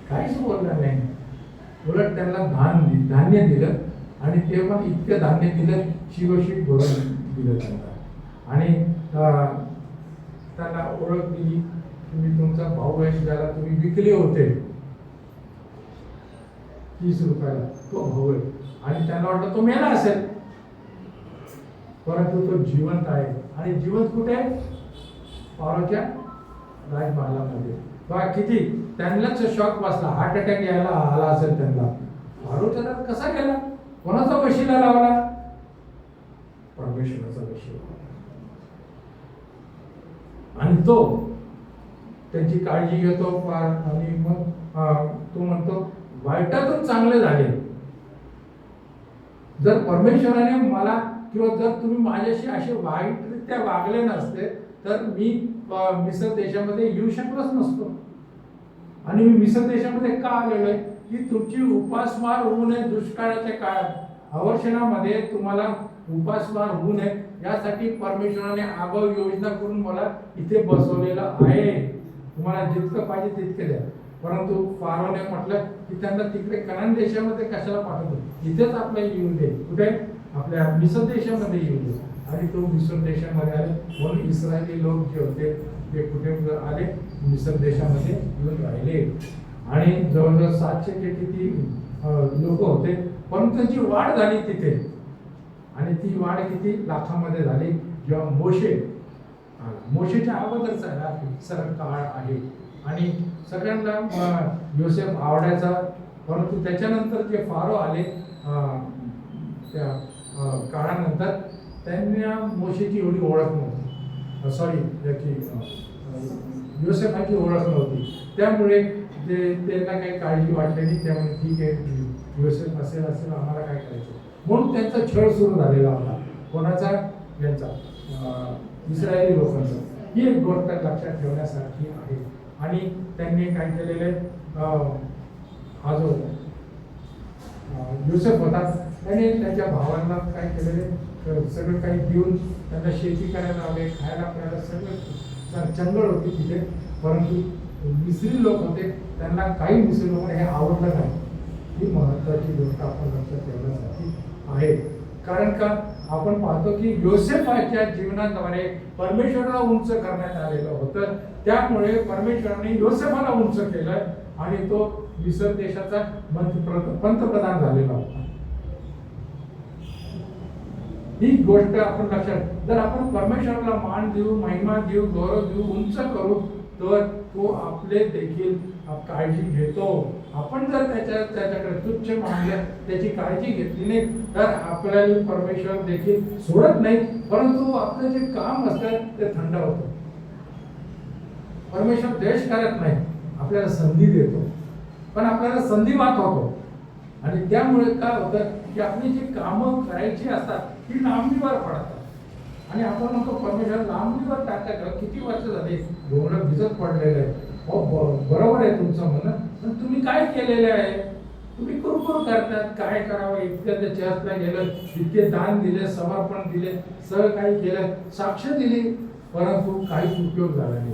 काहीच बोलला नाही. उलट त्यांना धान्य दिलं आणि ते पण इतकं धान्य दिलं, शिवशीट भरून दिलं त्यांना. आणि त्यांना ओळख दिली, तुम्ही तुमचा भाऊ आहे ज्याला तुम्ही विकले होते 30 रुपयाला, तो भाऊ आहे. आणि त्यांना वाटलं तो मेला असेल, परंतु तो जिवंत आहे. आणि जिवंत कुठे आहे, फारोच्या राजमहालामध्ये. बघा किती त्यांनाच शॉक बसला, हार्ट अटॅक यायला आला असेल त्यांना. फारोच्या दारात कसा गेला, कोणाचा वशिला लावला, परमेश्वराचा वशिला. आणि तो त्यांची काळजी घेतो आणि मग तो म्हणतो वाईटातून चांगले झाले. जर परमेश्वराने मला किंवा जर तुम्ही माझ्याशी असे वाईटरित्या वागले नसते तर मी मिसर देशामध्ये येऊ शकलोच नसतो. आणि मी मिसर देशामध्ये का आलेलो आहे की तुमची उपासमार होऊ नये दुष्काळाच्या काळात, अवर्षणामध्ये तुम्हाला उपासमार होऊ नये यासाठी परमेश्वराने आगाऊ योजना करून मला इथे बसवलेलं आहे. तुम्हाला जितकं पाहिजे तितके द्या. परंतु फारोने म्हटलं की त्यांना तिकडे कनान देशामध्ये कशाला पाठवतो, इथेच आपल्याला येऊ दे. कुठे, आपल्या मिसर देशामध्ये येऊ दे. आणि तो मिसर देशामध्ये आले म्हणून इस्रायली लोक जे होते ते कुठे आले, मिसर देशामध्ये येऊन राहिले. आणि जवळजवळ 700 के किती लोक होते, पण त्यांची वाढ झाली तिथे. आणि ती वाढ किती लाखामध्ये झाली जेव्हा मोशेच्या अगोदरचा सरळ काळ आहे. आणि सगळ्यांना योसेफ आवडायचा, परंतु त्याच्यानंतर जे फारो आले त्या काळानंतर त्यांना मोशेची एवढी ओळख नव्हती, सॉरी त्याची योसेफाची ओळख नव्हती. त्यामुळे त्यांना काही काळजी वाटली नाही. त्यामुळे ठीक आहे, योसेफ असेल आम्हाला काय करायचं, म्हणून त्यांचा छळ सुरू झालेला होता. कोणाचा, यांचा इस्रायली लोकांचा. ही एक गोष्ट लक्षात ठेवण्यासारखी आहे. आणि त्यांनी काय केलेले, हा जो योसेफ होता त्याने त्याच्या भावांना काय केलेले, सगळं काही देऊन त्यांना शेती करायला लावले, खायला प्यायला सगळं चंगळ होती तिथे. परंतु मिस्री लोक होते, त्यांना काही मिस्री लोकांना हे आवडलं नाही. ही महत्वाची गोष्ट आपण लक्षात ठेवण्यासाठी आहे. कारण का आपण पाहतो की योसेफाच्या जीवनाद्वारे परमेश्वराला उंच करण्यात आलेलं होतं. त्यामुळे परमेश्वराने योसेफाला उंच केलं आणि तो मिसर देशाचा पंतप्रधान झालेला होता. ही गोष्ट आपण लक्षात, जर आपण परमेश्वराला मान देऊ, महिमा देऊ, गौरव देऊ, उंच करू, तर तो आपले देखील काळजी घेतो. आपण जर त्याच्याकडे तुच्छ मानलं, त्याची काळजी घेतली नाही, तर आपल्याला परमेश्वर देखील सोडत नाही, परंतु आपलं जे काम असतं ते थंड होतं. परमेश्वर द्वेष करत नाही, आपल्याला संधी देतो, पण आपल्याला संधिवात होतो. आणि त्यामुळे काय होतं की आपली जी कामं करायची असतात ती लांबणीवर पडतात. आणि आपण म्हणतो परमेश्वर लांबणीवर टाकतात. किती वर्ष झाली डोंगरं भिजत पडलेलं आहे. बरोबर आहे तुमचं म्हणणं, पण तुम्ही काय केलेलं आहे? तुम्ही कुरकुर करतात. काय करावं, इतकं त्या चर्चला गेलं, इतके दान दिले, समर्पण दिले, सगळं काही केलं, साक्ष दिली, परंतु काहीच उपयोग झाला नाही.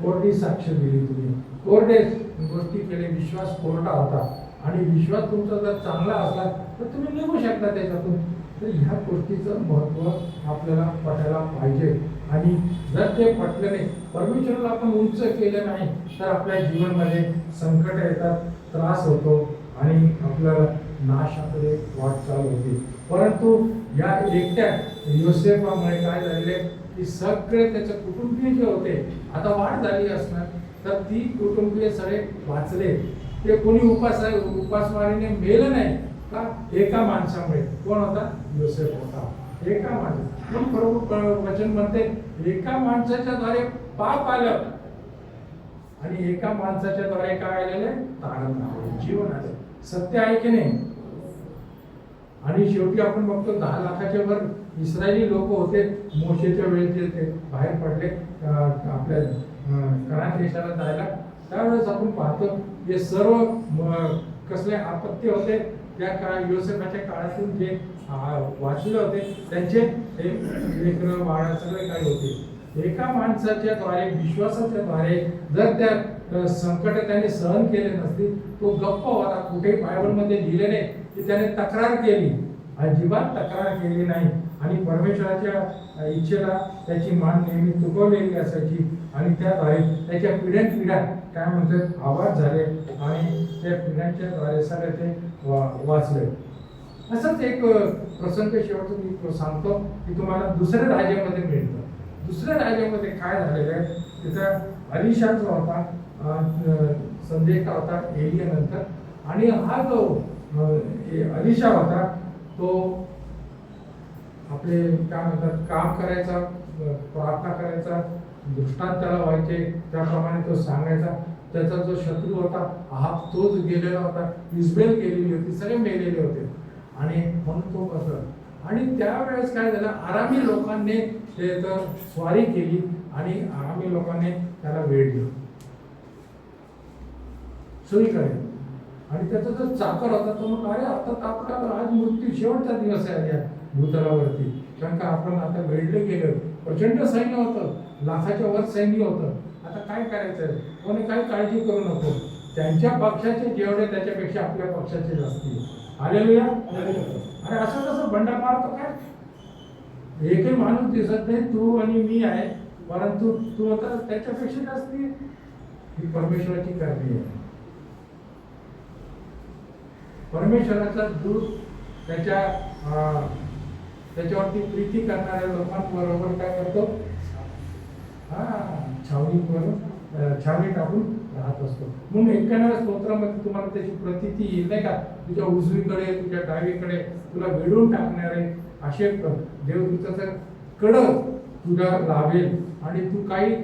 कोरडी साक्ष दिली तुम्ही, कोरडे गोष्टी केले, विश्वास कोरडा होता. आणि विश्वास तुमचा जर चांगला असला तर तुम्ही निघू शकता त्याच्यातून. तर ह्या गोष्टीचं महत्त्व आपल्याला पटायला पाहिजे. आणि जर ते पटलं नाही, परमेश्वराला आपण उंच केलं नाही, तर आपल्या जीवनामध्ये संकट येतात, त्रास होतो आणि आपल्याला नाशाकडे वाटचाल होते. परंतु या एकट्या योसेफामुळे काय झाले की सगळे त्याचे कुटुंबीय जे होते, आता वाढ झाली असणार, तर ती कुटुंबीय सगळे वाचले. ते कोणी उपासमारीने मेलं नाही का? एका माणसामुळे. कोण होता? योसेफ होता. एका माणसा. पण प्रभू वचन म्हणते एका माणसाच्या द्वारे पाप आलं आणि एका माणसाच्या द्वारे काय आलेले? तारण आले, जीवन आले. सत्य आहे की नाही? आणि शेवटी आपण बघतो 10 लाखाच्या वर इस्रायली लोक होते. मोशेच्या वेळेस ते बाहेर पडले आपल्या कनान देशाला जायला, त्यावेळेस आपण पाहतो हे सर्व कसले आपत्ती होते त्या योसेफाच्या काळातून जे वाचले होते, त्यांचे लेकरं बाळ सगळे काही होते. एका माणसाच्या द्वारे, विश्वासाच्या द्वारे जर त्या संकट त्याने सहन केले नसते, तो गप्प होता. कुठेही बायबलमध्ये लिहिले नाही की त्याने तक्रार केली, अजिबात तक्रार केली नाही. आणि परमेश्वराच्या इच्छेला त्याची मान नेहमी तुकवलेली असायची. आणि त्याद्वारे त्याच्या पिढ्यानपिढ्या काय म्हणतात आवाज झाले आणि त्या पिढ्यांच्या सगळे ते वाचले. असंच एक प्रसंग शेवटचा मी सांगतो की तुम्हाला दुसऱ्या राज्यामध्ये मिळतं. दुसऱ्या राज्यामध्ये काय झालेलं आहे, तिथं अलिशा जो होता, संदेश होता एलिया नंतर, आणि हा जो अलिशा होता तो आपले काय म्हणतात काम करायचा, प्रार्थना करायचा, दृष्टांत त्याला व्हायचे, त्याप्रमाणे तो सांगायचा. त्याचा जो शत्रू होता आहाब तोच गेलेला होता, इस्बेल गेलेली होती, सगळे मेलेले होते. आणि म्हणून तो कसं, आणि त्यावेळेस काय झालं, आरामी लोकांनी ते तर स्वारी केली आणि आरामी लोकांनी त्याला वेढलं सुईकडे. आणि त्याचा जो चाकर होता तो म्हणून अरे आता तर आपला आज मृत्यू शेवटचा दिवस आहे या भूतलावरती, कारण का आपण आता वेढले गेलो. प्रचंड सैन्य होतं, लाखाच्या वर सैन्य होतं. आता काय करायचं, कोणी काही काळजी करू नको. त्यांच्या पक्षाचे जेवढे त्याच्यापेक्षा आपल्या पक्षाचे जास्ती. हालेलुया. अरे असं कसं बंडा मारतो काय? एकही माणूस दिसत नाही, तू आणि मी आहे, परंतु तू आता त्याच्यापेक्षा जास्ती. ही परमेश्वराची करणी आहे. परमेश्वराचा दूत त्याच्यावरती प्रीती करणाऱ्या लोकांबरोबर काय करतो? छावणी टाकून राहत असतो. म्हणून 91 स्तोत्रामध्ये तुम्हाला त्याची प्रतीती येईल नाही का? तुझ्या उजवीकडे, तुझ्या डावीकडे तुला वेढून टाकणारे असे देवदूताचं कडं तुझ्या लाभेल आणि तू काही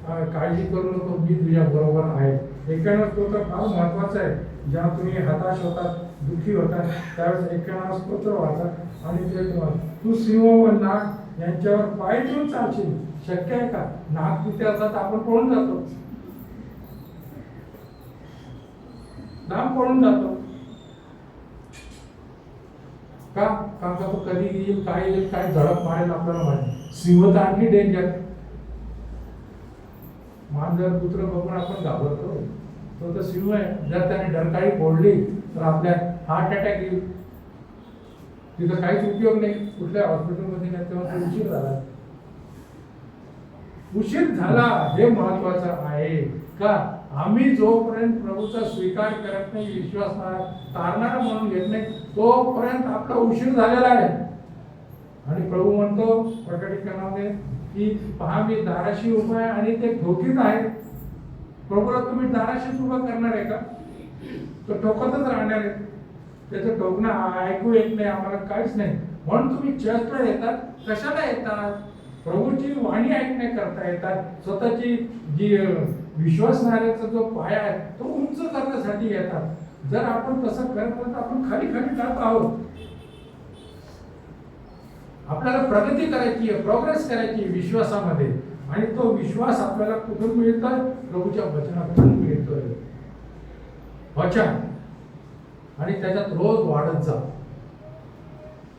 काळजी करू नको, मी तुझ्या बरोबर आहे. 91 स्तोत्र फार महत्वाचं आहे. जेव्हा तुम्ही हताश होतात, दुःखी होतात, त्यावेळेस 91 स्तोत्र वाचा. आणि ते तू सिंह व नाग यांच्यावर पाय ठेवून चालशील. शक्य आहे का? नाग तिथे असतात आपण पळून जातो, लांब पळून जातो का? कारण का तो कधी येईल, काय येईल, काय झडप मारेल आपल्याला माहिती. सिंह तर आणखी डेंजर. मांजर कुत्र बघून आपण घाबरतो, तो तर सिंह आहे. जर त्याने डरकाळी फोडली तर आपल्या हार्ट अटॅक येईल. तिथं काहीच उपयोग नाही. कुठल्या हॉस्पिटलमध्ये नाही, तेव्हा उशीर झाला. उशीर झाला हे महत्वाचं आहे का? आम्ही जोपर्यंत प्रभूचा स्वीकार करत नाही, विश्वास तारणारा म्हणून घेत नाही, तोपर्यंत आपला उशीर झालेला आहे. आणि प्रभू म्हणतो प्रकटीकरणामध्ये की पहा मी दाराशी उभा आहे आणि ते ठोकीत आहे. प्रभूला तुम्ही दाराशीच उभं करणार आहे का? तो ठोकतच राहणार आहे. त्याचं ठोकणं ऐकू येत नाही, आम्हाला काहीच नाही. म्हणून तुम्ही चर्चला येतात. कशाला येतात? प्रभूची वाणी ऐकण्याकरता येतात. स्वतःची जी विश्वासणाऱ्याचा जो पाया आहे तो उंच करण्यासाठी येतात. जर आपण तसं करत तर आपण खाली खाली जात आहोत. आपल्याला प्रगती करायची आहे, प्रोग्रेस करायची विश्वासामध्ये. आणि तो विश्वास आपल्याला कुठून मिळतोय? प्रभूच्या वचनातून मिळतोय. वचन आणि त्याच्यात रोज वाढत जा.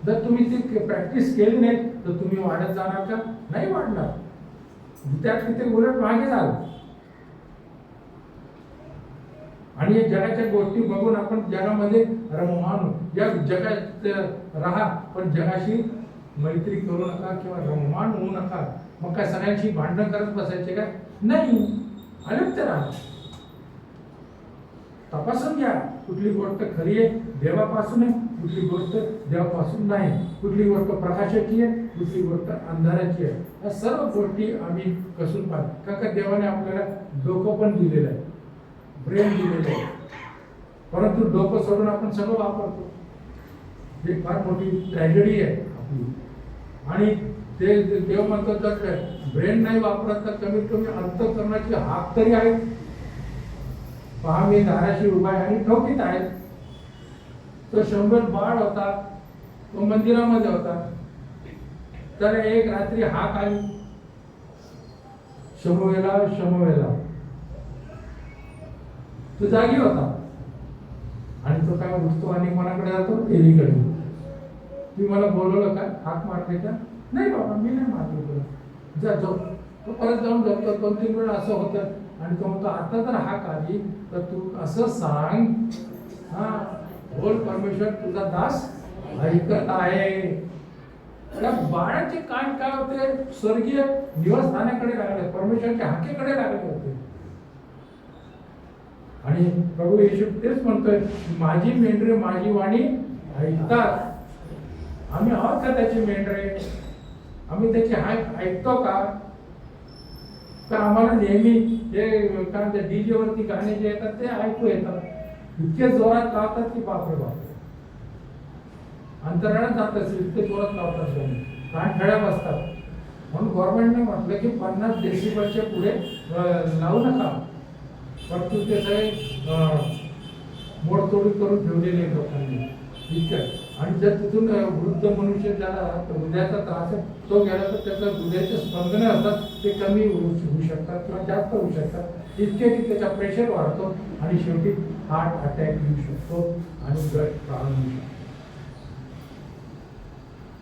जर तुम्ही ती प्रॅक्टिस केली नाही तर तुम्ही वाढत जाणार का? नाही वाढणार. त्यात किती उलट मागे जाल. आणि या जगाच्या गोष्टी बघून आपण जगामध्ये रममान, या जगात राहा पण जगाशी मैत्री करू नका किंवा रममान होऊ नका. मग काय सगळ्यांशी भांडण करत बसायचे का? नाही. अलिप्त राहा. तपासून घ्या कुठली गोष्ट खरी आहे देवापासून आहे, कुठली गोष्ट देवापासून नाही, कुठली गोष्ट प्रकाशाची आहे, कुठली गोष्ट अंधाराची आहे. या सर्व गोष्टी आम्ही कसून पाहतो. का देवाने आपल्याला डोकं पण दिलेलं आहे, ब्रेन दिलेलं आहे. परंतु डोकं सोडून आपण सगळं वापरतो. ही फार मोठी ट्रॅजेडी आहे आपली. आणि ते देव म्हणतो तर ब्रेन नाही वापरत तर कमीत कमी अंतःकरणाची हाक तरी आहे. पहा मी दाराशी उभा आहे आणि ठोकीत आहे. तो 100 बाळ होता, तो मंदिरामध्ये होता. तर एक रात्री हाक आली, शमूएला शमूएला. तो जागी होता आणि तो काय उठतो आणि कोणाकडे जातो? एलीकडे. तुम्ही मला बोलवलं का? हाक मारले का? नाही बाबा मी नाही मारलं तुला, जा जाऊ. तो परत जाऊन झोपतो. 2-3 वेळा असं होतं. आणि तो म्हणतो आता जर हाक आली तर तू असं सांग, हा बोल परमेश्वर तुझा दास ऐकत आहे. त्या बाळाचे कान काय होते? स्वर्गीय निवासस्थानाकडे लागले, परमेश्वराच्या हाकेकडे लागले होते. आणि प्रभू येशू तेच म्हणतोय, माझी मेंढरे माझी वाणी ऐकतात. आम्ही आहोत का त्याची मेंढरे? आम्ही त्याची हाक ऐकतो का? तर आम्हाला नेहमी हे काय म्हणतात डीजे वरती गाणे जे येतात ते ऐकू येतात. इतके जोरात लावतात की बापरे बापरे, अंतराळात जात असेल इतके जोरात लावतात गाणे, कान खड्या बसतात. म्हणून गव्हर्नमेंटने म्हटलं की 50 डेसिबलच्या पुढे लावू नका. परंतु ते सगळे मोडतोडी करून ठेवलेले लोकांनी इतकं. आणि जर तिथून वृद्ध मनुष्य ज्याला हृदयाचा त्रास आहे तो गेला तर त्याचं हृदयाचे स्पंदने असतात ते कमी होऊ शकतात किंवा जास्त होऊ शकतात. इतके की त्याचा प्रेशर वाढतो आणि शेवटी हार्ट अटॅक येऊ शकतो आणि प्राण होऊ शकतो.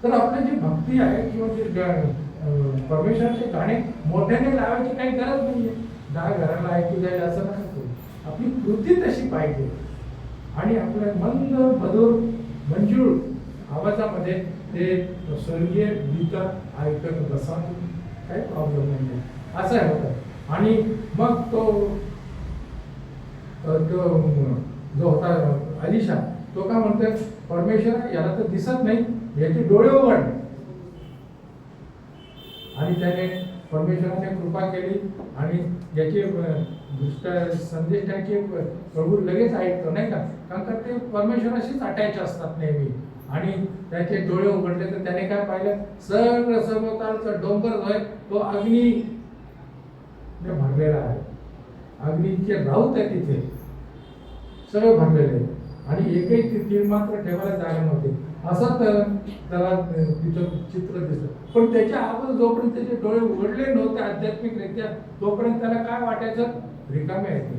तर आपली जी भक्ती आहे किंवा जे परमेश्वराचे गाणे मोठ्याने लावायची काही गरज नाहीये. 10 घराला ऐकू जाईल असं नका करू. आपली कृती तशी पाहिजे. आणि आपल्या मंद मधुर मंजूळ आवाजामध्ये ते स्वर्गीय गीत ऐकत बसा, काही प्रॉब्लेम नाही. असं होतं. आणि मग तो जो होता अलिशा तो काय म्हणतोय, परमेश्वर याला तर दिसत नाही, याचे डोळे उघड. आणि त्याने परमेश्वराने कृपा केली आणि याचे दुष्ट संदेश त्याचे प्रभू लगेच ऐकतो नाही का? कारण का ते परमेश्वराशीच अटॅच असतात नेहमी. आणि त्याचे डोळे उघडले तर त्याने काय पाहिलं? सगळं सभोवतालचा डोंगर जो आहे तो अग्नी भरलेला आहे. अग्नीचे राऊत आहे तिथे सगळे भरलेले. आणि एकही तीर मात्र ठेवायला जागा नव्हती. असं त्याला तिथं चित्र दिसतं. पण त्याच्या अगोदर जोपर्यंत त्याचे डोळे उघडले नव्हते आध्यात्मिकरित्या तोपर्यंत त्याला काय वाटायचं? रिकामे आहे.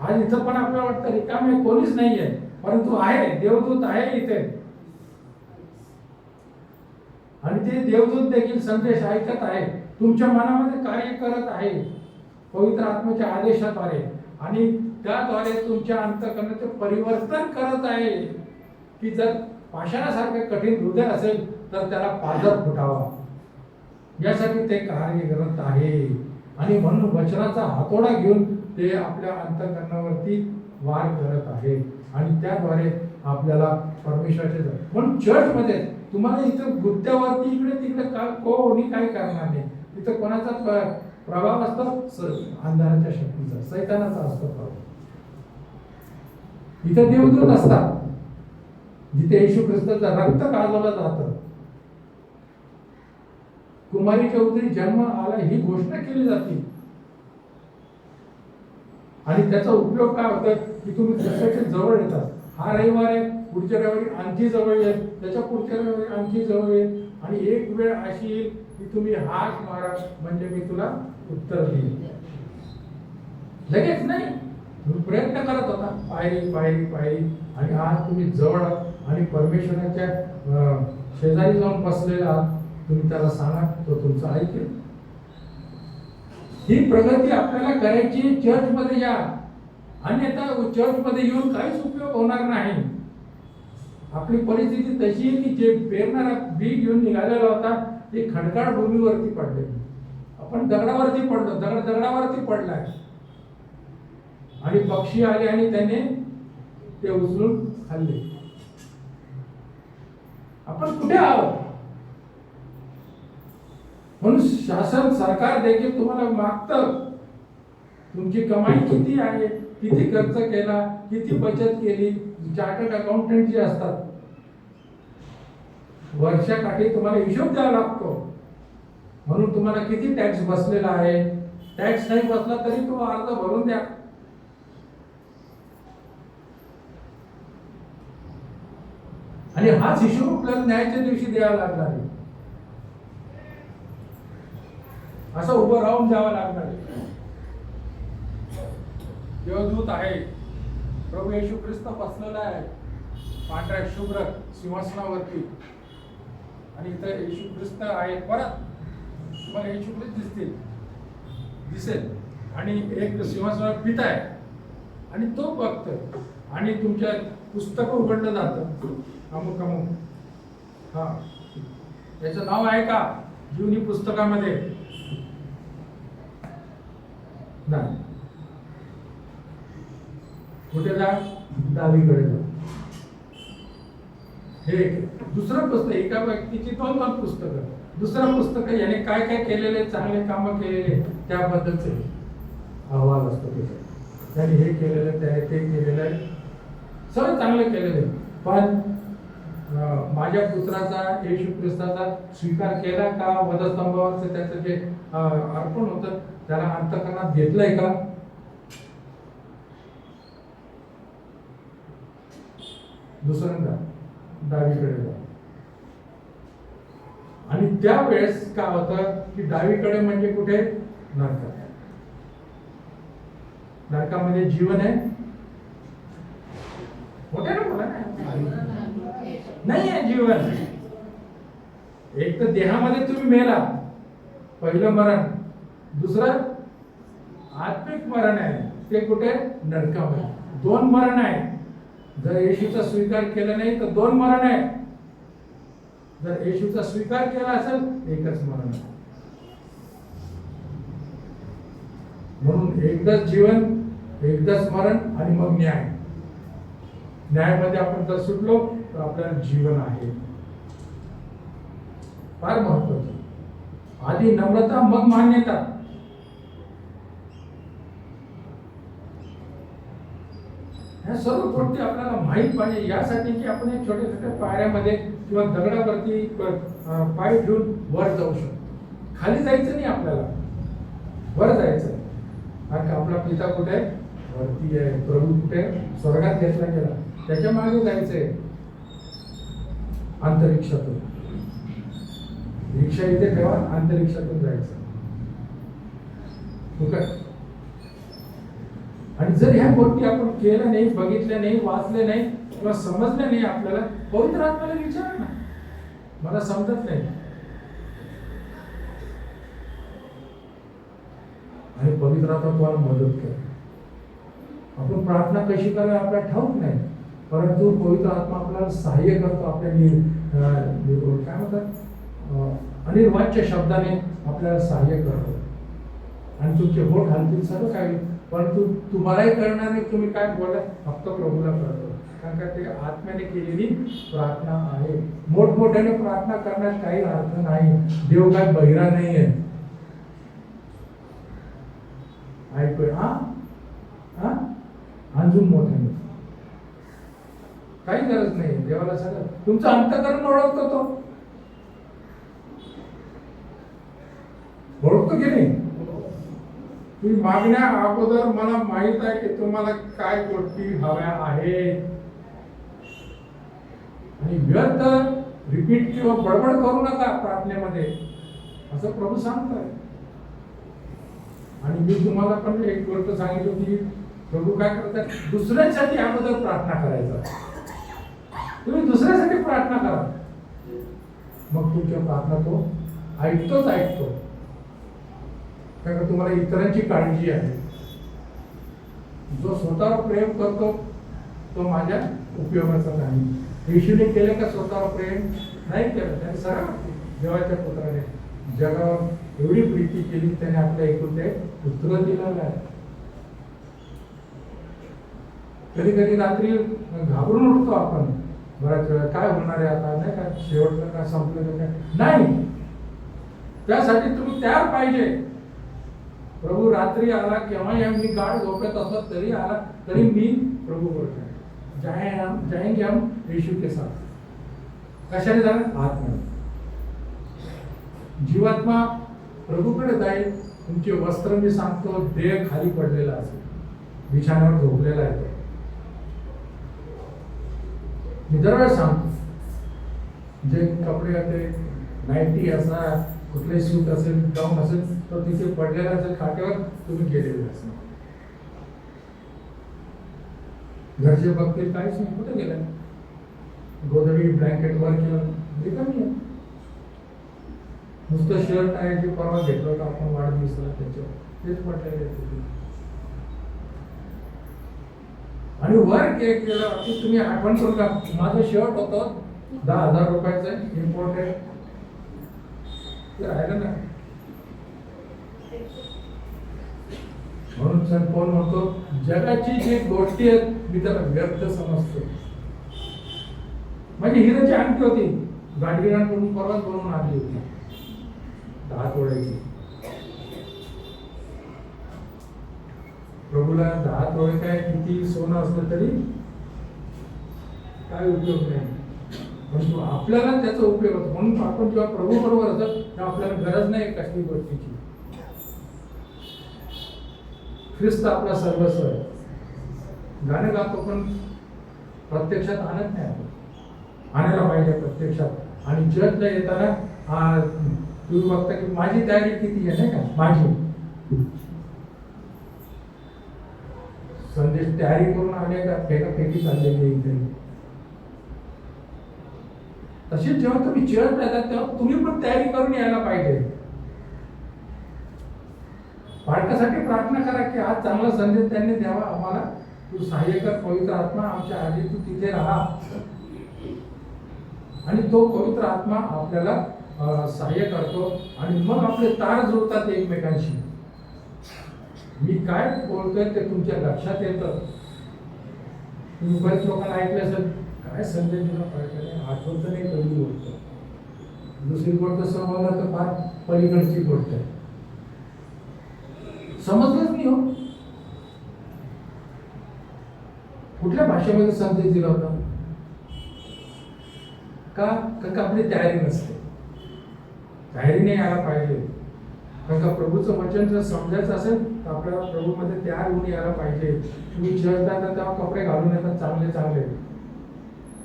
आज इथं पण आपल्याला वाटतं रिकामे कोणीच नाही आहे, परंतु आहे, देवदूत आहे इथे. आणि ते देवदूत देखील संदेश ऐकत आहे, तुमच्या मनामध्ये कार्य करत आहे पवित्र आत्म्याच्या आदेशाद्वारे. आणि त्याद्वारे तुमच्या अंतःकरणाचे परिवर्तन करत आहे. की जर पाषाणासारखे कठीण हृदय असेल तर त्याला पाझर फुटावा, यासाठी ते कार्य करत आहे. आणि म्हणून वचनाचा हातोडा घेऊन ते आपल्या अंतःकरणावरती वार करत आहे. आणि त्याद्वारे आपल्याला परमेश्वराचे म्हणून चर्चमध्ये तुम्हाला इथं गुत्त्यावरती इकडे तिकडे कोणी काही करणार नाही. तिथं कोणाचा प्रभाव असतो अंधाराच्या शक्तीचा, सैतानाचा असतो प्रभाव. इथे देवदूत असतात, जिथे येशू ख्रिस्ताचं रक्त गाजवलं जातं. कुमारीच्या उदरी जन्म आला ही घोषणा केली जाते. आणि त्याचा उपयोग काय होतं की तुम्ही ख्रिस्ताच्या जवळ येतात. हा रविवार आहे, पुढच्या रविवारी आणखी जवळ येईल, त्याच्या पुढच्या रविवारी आणखी जवळ येईल. आणि एक वेळ अशी येईल की तुम्ही हाक मारा म्हणजे मी तुला उत्तर देईन. लगेच नाही, तुम्ही प्रयत्न करत होता, पायरी पायरी पायरी, आणि आज तुम्ही जवळ आणि परमेश्वराच्या शेजारी जाऊन बसलेला आहात. तुम्ही त्याला सांगा, तो तुमचं ऐकेल. ही प्रगती आपल्याला करायची चर्च मध्ये या, अन्यथा चर्च मध्ये येऊन काहीच उपयोग होणार नाही. आपली परिस्थिती तशी आहे की जे पेरणारा बी घेऊन निघालेला होता ते खडकाळ भूमीवरती पडले. आपण दगडावरती पडलो, दगडावरती पडलाय, आणि पक्षी आले आणि त्याने ते उचलून खाल्ले. आपण कुठे आहोत? म्हणून शासन सरकार देखील तुम्हाला मागतं, तुमची कमाई किती आहे, किती खर्च केला, किती बचत केली. चार्टर्ड अकाउंटंट जे असतात वर्षाकाठी तुम्हाला हिशोब द्यावा लागतो. म्हणून तुम्हाला किती टॅक्स बसलेला आहे, टॅक्स नाही बसला तरी तो अर्ज भरून द्या. आणि हाच हिशोब आपल्याला न्यायाच्या दिवशी द्यावा लागणार आहे. असं उभं राहून द्यावं लागणार आहे. देवदूत आहे, प्रभू येशू ख्रिस्त बसलेला आहे पांढऱ्या शुभ्र सिंहासनावरती, आणि इथं येशू ख्रिस्त आहे. परत तुम्हाला येशू ख्रिस्त दिसेल, आणि एक सिंहासनावर पिता आहे आणि तो बघतोय, आणि तुमच्या पुस्तक उघडलं जातं अमुक अमुक, हा याचं नाव आहे का जीवनी पुस्तकामध्ये? नाही. कुठे जा? डावीकडे जा. हे दुसरं पुस्तक, एका व्यक्तीची दोन पुस्तकं. दुसरं पुस्तक याने काय काय केलेले, चांगले कामं केलेले त्याबद्दलचे अहवाल असतो त्याच्यात. त्याने हे केलेलं, त्याने ते केलेलं आहे, सगळं चांगलं केलेलं आहे. पण माझ्या पुत्राचा, येशू ख्रिस्ताचा स्वीकार केला का? वधस्तंभावरचं त्याचं जे अर्पण होतं त्याला अंतःकरणात घेतलंय का? दुसऱ्यांदा डावीकडे जा. आणि त्यावेळेस काय होतं की डावीकडे म्हणजे कुठे? नरकात. नरकामध्ये जीवन आहे, मोठे ना बोला नाही आहे जीवन. एक तर देहामध्ये तुम्ही मेला, पहिलं मरण. दुसरं आत्मिक मरण आहे, ते कुठे? नरकामध्ये. दोन मरण आहे. जर येशूचा स्वीकार केला नाही तर दोन मरण आहे. जर येशूचा स्वीकार केला असेल एकच मरण आहे. म्हणून एकदाच जीवन, एकदाच मरण, आणि मग न्याय. न्यायामध्ये आपण जर सुटलो तर आपल्याला जीवन आहे. फार महत्वाचं. आधी नम्रता, मग मान्यता. ह्या सर्व गोष्टी आपल्याला माहीत पाहिजे. यासाठी की आपण एक छोट्या छोट्या पायऱ्यामध्ये किंवा दगडावरती पाय ठेवून वर जाऊ शकतो. खाली जायचं नाही आपल्याला, वर जायचं. कारण का आपला पिता कुठे? वरती आहे. प्रभू कुठे? स्वर्गात घेतला गेला. त्याच्या मागे जायचंय, अंतरिक्षातून. रिक्षा इथे ठेवा, अंतरिक्षातून जायचं. आणि जर ह्या गोष्टी आपण केल्या नाही, बघितल्या नाही, वाचल्या नाही किंवा समजल्या नाही आपल्याला, पवित्र आत्म्याला विचारा ना, मला समजत नाही. आणि पवित्र आत्मा तुम्हाला मदत कर. आपण प्रार्थना कशी करावी आपल्याला ठाऊक नाही, परंतु पवित्र आत्मा आपल्याला सहाय्य करतो. आपल्या काय म्हणतात, अनिर्वाच्य शब्दाने आपल्याला सहाय्य करतो. आणि तुमचे होठ हलतील, सर्व काही, परंतु तुम्हालाही करणार नाही. तुम्ही काय बोला, फक्त प्रभूला करतो. कारण का ते आत्म्याने केलेली प्रार्थना आहे. मोठमोठ्याने प्रार्थना करण्यात काही अर्थ नाही. देव काय बहिरा नाही आहे. अजून मोठ्याने. काही गरज नाही. देवाला सगळं तुमचं अंतःकरण ओळखतो तो. ओळखतो की नाही? तुम्ही मागण्या अगोदर मला माहित आहे की तुम्हाला काय गोष्टी हव्या आहेत, आणि व्यर्थ रिपीट किंवा बडबड करू नका प्रार्थनेमध्ये, असं प्रभू सांगताय. आणि मी तुम्हाला पण एक गोष्ट सांगितलं की प्रभू काय करतात, दुसऱ्यांसाठी अगोदर प्रार्थना करायचा. तुम्ही दुसऱ्यासाठी प्रार्थना करा, मग तुमच्या प्रार्थना तो ऐकतो. कारण तुम्हाला इतरांची काळजी आहे. जो स्वतःवर प्रेम करतो तो माझ्या उपयोगाचा नाही. येशूने केले का स्वतःवर प्रेम? नाही केलं. त्याने सरळ देवाच्या पुत्राने जगावर एवढी प्रीती केली, त्याने आपल्या एकुलते पुत्र दिलेला आहे. कधी कधी रात्री घाबरून उठतो आपण, बऱ्याच वेळा काय होणार आहे आता, नाही का, शेवटचं काय संपलं काय. नाही, त्यासाठी तुम्ही तयार पाहिजे. प्रभू रात्री आला, केव्हा मी गाढ झोपत असत तरी आला, तरी मी प्रभू बोलतो जाएंगे हम यीशु के साथ. कशाने जाणार? आत्मा. जीवात्मा प्रभूकडे जाईल. तुमचे वस्त्र मी सांगतो देह खाली पडलेला असेल, बिछाण्यावर झोपलेला आहे. मी दरवेळेस सांगतो, जे कपडे होते, नाईटी असा, कुठले सूट असेल, गाऊन असेल, तो तिथे पडलेला असेल खाट्यावर, तुम्ही गेलेले असेल. घरचे बघतील काहीच नाही, कुठे गेलं, गोधडी ब्लँकेट वर केलं, रिकामी आहे. नुसतं शर्ट आहे जे परवा घेतलं होतं आपण वाढदिवसाला, त्याच्यावर तेच पडलेले तिथे. आणि वर केक केलं की तुम्ही आठवण करू का, माझं शर्ट होतं 10,000 रुपयाचं, इम्पोर्टेड, ते राहिलं ना. म्हणून सर कोण म्हणतो, जगाची जी गोष्टी आहेत मी त्याला व्यर्थ समजतो. म्हणजे हिराची अंगठी होती, गाडगिरांकडून परवाच बनवून आणली होती, 10 तोळ्याची. प्रभूला 10 तोळे काय किती सोनं असलं तरी काय उपयोग नाही, परंतु आपल्याला त्याचा उपयोग होतो. म्हणून आपण जेव्हा प्रभू बरोबर असतो तेव्हा आपल्याला गरज नाही कसली गोष्टीची. ख्रिस्त आपला सर्वस्व आहे. गाणं गातो पण प्रत्यक्षात आणत नाही. आपण आणायला पाहिजे प्रत्यक्षात. आणि जजला येताना तुम्ही बघता की माझी तयारी किती आहे, नाही का, माझी संदेश तयारी करून आले का फेकाफेकी चाललेली इथे. तशीच जेव्हा तुम्ही चर्च येतात तेव्हा तुम्ही पण तयारी करून यायला पाहिजे. बाळकासाठी प्रार्थना करा की आज चांगला संदेश त्यांनी द्यावा आम्हाला. तू सहाय्य कर पवित्र आत्मा, आमच्या आधी तू तिथे राहा, आणि तो पवित्र आत्मा आपल्याला सहाय्य करतो. आणि मग आपले तार जुळतात एकमेकांशी. मी काय बोलतोय ते तुमच्या लक्षात येतं. तुम्ही बरेच लोकांना ऐकलं असेल, काय संदेश दिला पाहिजे, आठवत नाही पहिली गोष्ट, दुसरी गोष्ट समजला तर फार पलीकडची गोष्ट आहे, समजलंच नाही. हो, कुठल्या भाषेमध्ये संदेश दिला होता का? आपली तयारी नसते. तयारीने यायला पाहिजे. कारण का प्रभूचं वचन जर समजायचं असेल तर आपल्याला प्रभूमध्ये तयार होऊन यायला पाहिजे. तुम्ही चर्च जाता तेव्हा कपडे घालून येतात, चांगले चांगले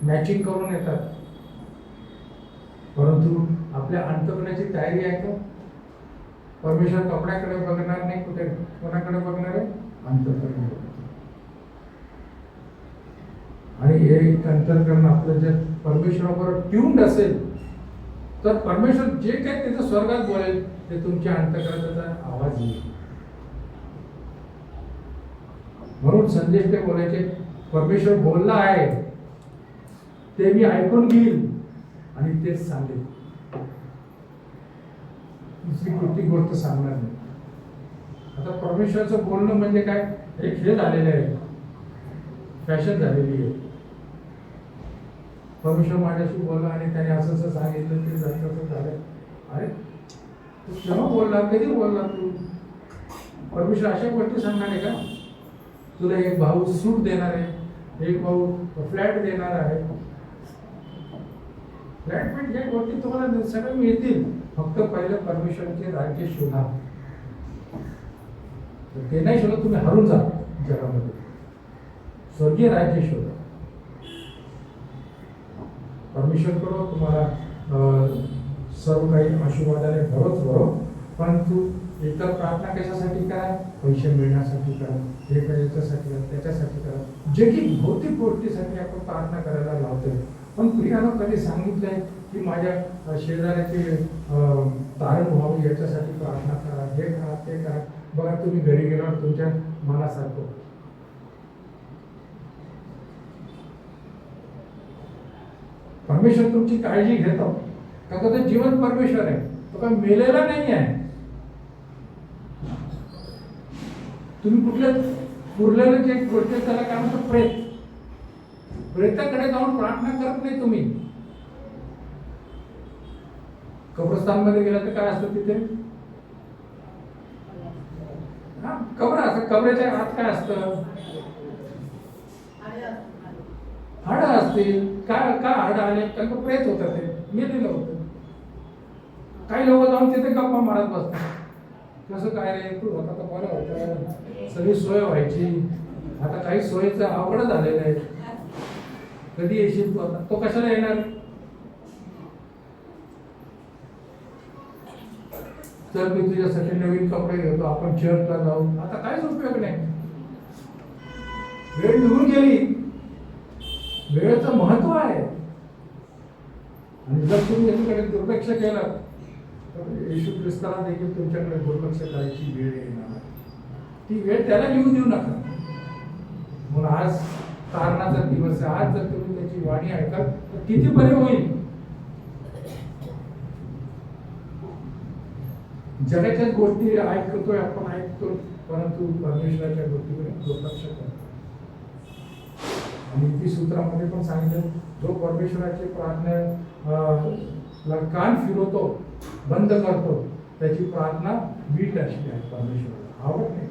मॅचिंग करून येतात, परंतु आपल्या अंतःकरणाची तयारी आहे का? परमेश्वर कपड्याकडे बघणार नाही, कुठे कोणाकडे बघणार आहे? अंतःकरण. आणि हे अंतःकरण आपलं जर परमेश्वराबरोबर ट्यून्ड असेल तर परमेश्वर जे काही त्याचं स्वर्गात बोलेल ते तुमच्या अंतःकरणाचा आवाज येईल. म्हणून संदेश ते बोलायचे, परमेश्वर बोलला आहे ते मी ऐकून घेईल आणि तेच सांगेल, दुसरी कुठली गोष्ट सांगणार नाही. आता परमेश्वराचं बोलणं म्हणजे काय, एक हे झालेलं आहे, फॅशन झालेली आहे. परमेश्वर माझ्याशी बोलला आणि त्याने असं असं सांगितलं, ते असं झालं. अरे तू केव्हा बोलला, कधी बोलला तू? परमेश्वर अशा गोष्टी सांगणार आहे का? तुला एक भाऊ सूट देणार आहे, एक भाऊ फ्लॅट देणार आहे. फ्लॅट पण या गोष्टी तुम्हाला सगळं मिळतील, फक्त पहिलं परमेश्वराचे राज्य शोधा. ते नाही शोधत तुम्ही हरून जा जगामध्ये. स्वर्गीय राज्य शोधा. परमेश्वर करो तुम्हाला सर्व काही आशीर्वादाने भरो. परंतु इतर प्रार्थना कशासाठी करा? पैसे मिळण्यासाठी करा, हे याच्यासाठी करा, त्याच्यासाठी करा. जे की भौतिक गोष्टीसाठी आपण प्रार्थना करायला लावतोय. पण प्रियानं कधी सांगितलंय की माझ्या शेजाऱ्याचे तारण व्हावं याच्यासाठी प्रार्थना करा, हे करा, ते करा. बघा तुम्ही घरी गेल्यावर तुमच्या मनासारखं. परमेश्वर तुमची काळजी घेतो, का तो जीवन परमेश्वर आहे, तो काय मेलेला नाही आहे. तुम्ही कुठल्या पुरलेलं जे गोष्ट त्याला काय म्हणतो प्रेताकडे जाऊन प्रार्थना करत नाही तुम्ही. कब्रस्तानमध्ये गेला तर काय असतं तिथे? कब्र असतं. कबरेच्या आत काय असतं? हाडं असतील. काय काय हाडं आले? कारण प्रेत होतं, ते मेलेलं होतं. काही लोक जाऊन तिथे गप्पा मारत बसतात. कसं काय रे तू होता तर बरं होतं, सगळी सोय व्हायची, आता काही सोयीचं अवघड झालेलं आहे, कधी येशील तू? आता तो कशाला येणार? तर मी तुझ्यासाठी नवीन कपडे घेतो, आपण चर्चला जाऊ. आता काहीच उपयोग नाही, वेळ निघून गेली. वेळेचं महत्व आहे. आणि जर तुम्ही याच्याकडे दुर्लक्ष केलं तर येशू ख्रिस्ताला देखील तुमच्याकडे दुर्लक्ष करायची वेळ येणार. ती वेळ त्याला येऊ देऊ नका. म्हणून आज तारणाचा दिवस आहे. आज जर तुम्ही त्याची वाणी ऐकाल तर किती बरे होईल. जगाच्या गोष्टी ऐकतोय आपण, ऐकतो, परंतु परमेश्वराच्या गोष्टीकडे दुर्लक्ष करतो. आणि ती सूत्रामध्ये पण सांगितलं, जो परमेश्वराची प्रार्थना कान फिरवतो, बंद करतो, त्याची प्रार्थना वीट अशी आहे. परमेश्वराला आवड नाही.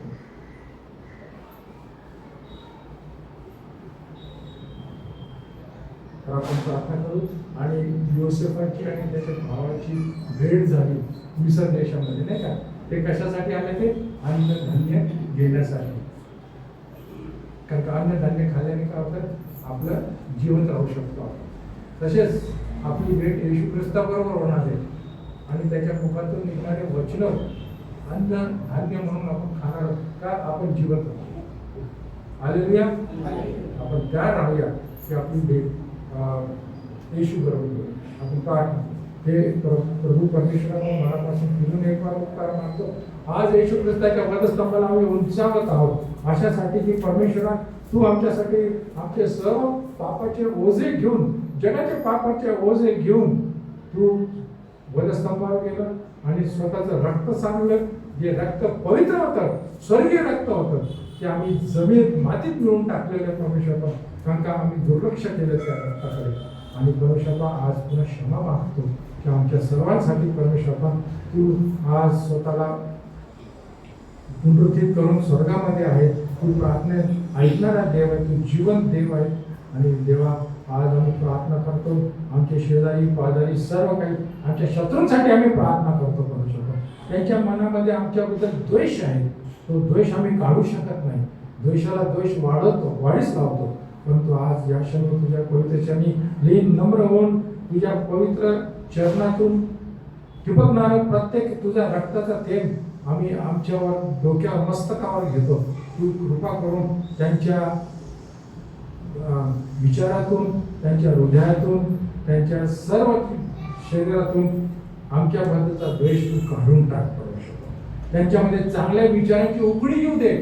तर आपण प्रार्थना करू. आणि योसेफाची आणि त्याच्या भावाची भेट झाली मिसर देशामध्ये, नाही का? ते कशासाठी आले? ते अन्नधान्य घेण्यासाठी. कारण का अन्नधान्य खाल्ल्याने काय होतं? आपलं जिवंत राहू शकतो आपण. तसेच आपली भेट येशू ख्रिस्ताबरोबर होणार आहे. आणि त्याच्या मुखातून निघणारे वचन अन्न धान्य म्हणून आपण खाणार, का आपण जिवंत राहू. हालेलुया. आपण त्या राहूया की आपली भेट येशू बरोबर. आपण प्रार्थना, हे प्रभू परमेश्वराला मनापासून फिरून एक बार उपकार मानतो. आज येशू ख्रिस्ताच्या वधस्तंभाला आम्ही उंचावत आहोत, अशासाठी की परमेश्वरा तू आमच्यासाठी आमचे सर्व पापाचे ओझे घेऊन, जगाचे पापाचे ओझे घेऊन तू वधस्तंभावर गेलं आणि स्वतःचं रक्त सांडलं. जे रक्त पवित्र होतं, स्वर्गीय रक्त होतं, ते आम्ही जमीन मातीत मिळून टाकलेलं परमेश्वरा, कारण का आम्ही दुर्लक्ष केलं त्या रक्ताकडे. आणि परमेश्वरा आज पुन्हा क्षमा मागतो की आमच्या सर्वांसाठी परमेश्वरा तू आज स्वतःला पुनरुत्थित करून स्वर्गामध्ये आहे. तू प्रार्थना ऐकणारा देव आहे, तू जिवंत देव आहे. आणि देवा आज आम्ही प्रार्थना करतो, आमचे शेजारी पाजारी सर्व काही आमच्या शत्रूंसाठी आम्ही प्रार्थना करतो परमेश्वरा. त्यांच्या मनामध्ये आमच्याबद्दल द्वेष आहे, तो द्वेष आम्ही काढू शकत नाही. द्वेषाला द्वेष वाढीस लावतो. परंतु आज या क्षणी तुझ्या पवित्र चरणी लीन नम्र होऊन तुझ्या पवित्र चरणातून ठिबकणारं प्रत्येक तुझ्या रक्ताचा थेंब आम्ही आमच्यावर, डोक्यावर, मस्तकावर घेतो. तू कृपा करून त्यांच्या विचारातून, त्यांच्या हृदयातून, त्यांच्या सर्व शरीरातून आमच्याबद्दलचा द्वेष तू काढून टाक परमेश्वर. त्यांच्यामध्ये चांगल्या विचारांची उकळी येऊ दे.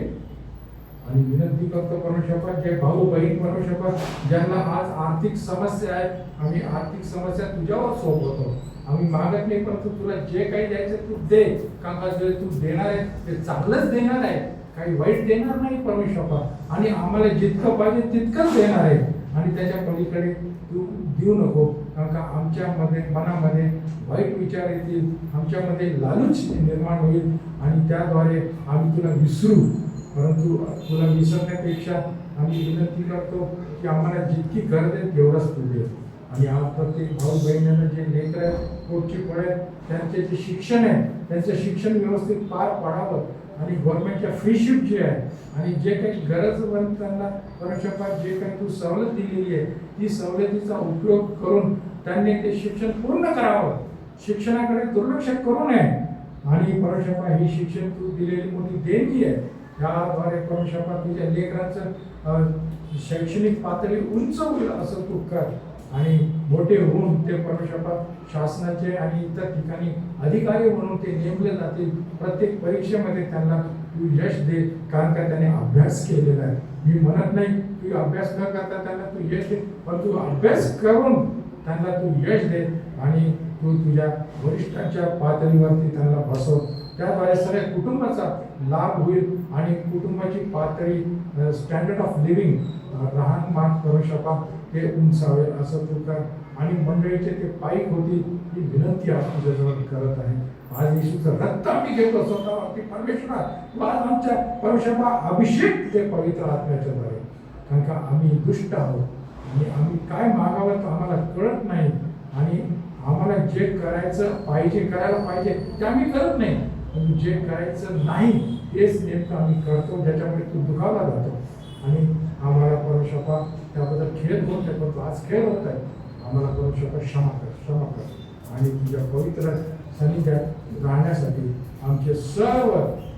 आणि विनंती करतो परमेश्वर, जे भाऊ बहीण परमेश्वर ज्यांना आज आर्थिक समस्या आहे, आम्ही आर्थिक समस्या तुझ्यावर सोपवतो. आम्ही मागत नाही, परंतु तुला जे काही द्यायचं तू दे. कारण जे तू देणार आहे ते चांगलंच देणार आहे, काही वाईट देणार नाही परमेश्वर. आणि आम्हाला जितकं पाहिजे तितकंच देणार आहे. आणि त्याच्या पलीकडे तू देऊ नको, कारण का आमच्यामध्ये मनामध्ये वाईट विचार येतील, आमच्यामध्ये लालूच निर्माण होईल आणि त्याद्वारे आम्ही तुला विसरू. परंतु तुला विसरण्यापेक्षा आम्ही विनंती करतो की आम्हाला जितकी गरज आहे तेवढंच तू दे. आणि आज प्रत्येक भाऊ बहिणींना जे लेकर आहेत, पोटची पड आहेत, त्यांचे जे शिक्षण आहे त्यांचं शिक्षण व्यवस्थित पार पाडावं. आणि गव्हर्नमेंटच्या फ्री शिफ्ट जे आहे आणि जे काही गरजवंतांना परमेश्वरा जे काही तू सवलत दिलेली आहे ती सवलतीचा उपयोग करून त्यांनी ते शिक्षण पूर्ण करावं. शिक्षणाकडे दुर्लक्ष करू नये. आणि परमेश्वरा ही शिक्षण तू दिलेली मोठी देणगी आहे. याद्वारे परमेश्वरा तुझ्या लेकरांचं शैक्षणिक पातळी उंच होईल असं तू कर. आणि मोठे होऊन ते परमेश्वरा शासनाचे आणि इतर ठिकाणी अधिकारी म्हणून ते नेमले जातील. प्रत्येक परीक्षेमध्ये त्यांना तू यश दे, कारण का त्याने अभ्यास केलेला आहे. मी म्हणत नाही की अभ्यास न करता त्यांना तू यश दे, पण तू अभ्यास करून त्यांना तू यश दे आणि तू तुझ्या वरिष्ठांच्या पातळीवरती त्यांना बसव. त्याद्वारे सगळ्या कुटुंबाचा लाभ होईल आणि कुटुंबाची पातळी स्टँडर्ड ऑफ लिव्हिंग राहणमान परमेश्वरा ते उंचावेल असं तू कर. आणि मंडळीचे ते पाईक होती ही विनंती आज तुझ्याजवळ करत आहे. आज येशूचं रक्त आम्ही घेतो स्वतःवरती. परमेश्वरा तू आज आमच्या परमेश्वरा अभिषेक ते पवित्र आत्म्याच्या द्वारे, कारण का आम्ही दुष्ट आहोत आणि आम्ही काय मागावं तर आम्हाला कळत नाही. आणि आम्हाला जे करायचं पाहिजे करायला पाहिजे ते आम्ही करत नाही, पण जे करायचं नाही तेच नेमकं आम्ही करतो, ज्याच्यामुळे तू दुखावला जातो. आणि आम्हाला परमेश्वरा त्याबद्दल खेळ होत आहे, पण तू आज खेळ होत आहे. आम्हाला परमेश्वरा क्षमा कर. आणि तुझ्या पवित्र सानिध्यात राहण्यासाठी आमचे सर्व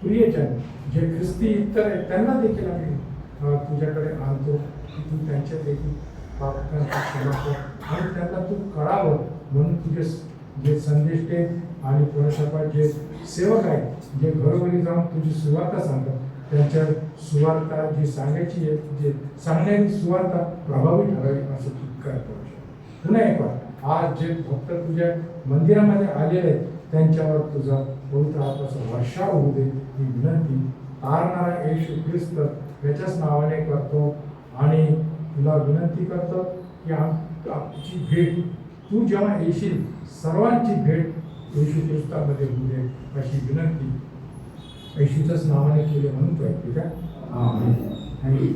प्रियजन जे ख्रिस्ती इतर आहेत त्यांना देखील आम्ही तुझ्याकडे आणतो की तू त्यांच्या देखील पापांची क्षमा कर आणि त्यांना तू कळावं. म्हणून तुझे जे संदेश ते आणि परमेश्वरा जे सेवक आहेत जे घरोघरी जाऊन तुझी सुवार्ता सांगतात त्यांच्या सुवार्ता जी सांगायची आहे जे सांगण्याची सुवार्ता प्रभावी ठरावी असं तू कर. पुन्हा एक बार आज जे भक्त तुझ्या मंदिरामध्ये आलेले आहेत त्यांच्यावर तुझा पवित्र आत्म्याचा वर्षाव होऊ दे ही विनंती तारणारा येशू ख्रिस्त याच्याच नावाने करतो. आणि तुला विनंती करतो की आमची भेट तू जेव्हा येशील सर्वांची भेट येशू ख्रिस्तामध्ये होऊ दे अशी विनंती येशूच्याच नावाने केली म्हणून तो ठीक आहे.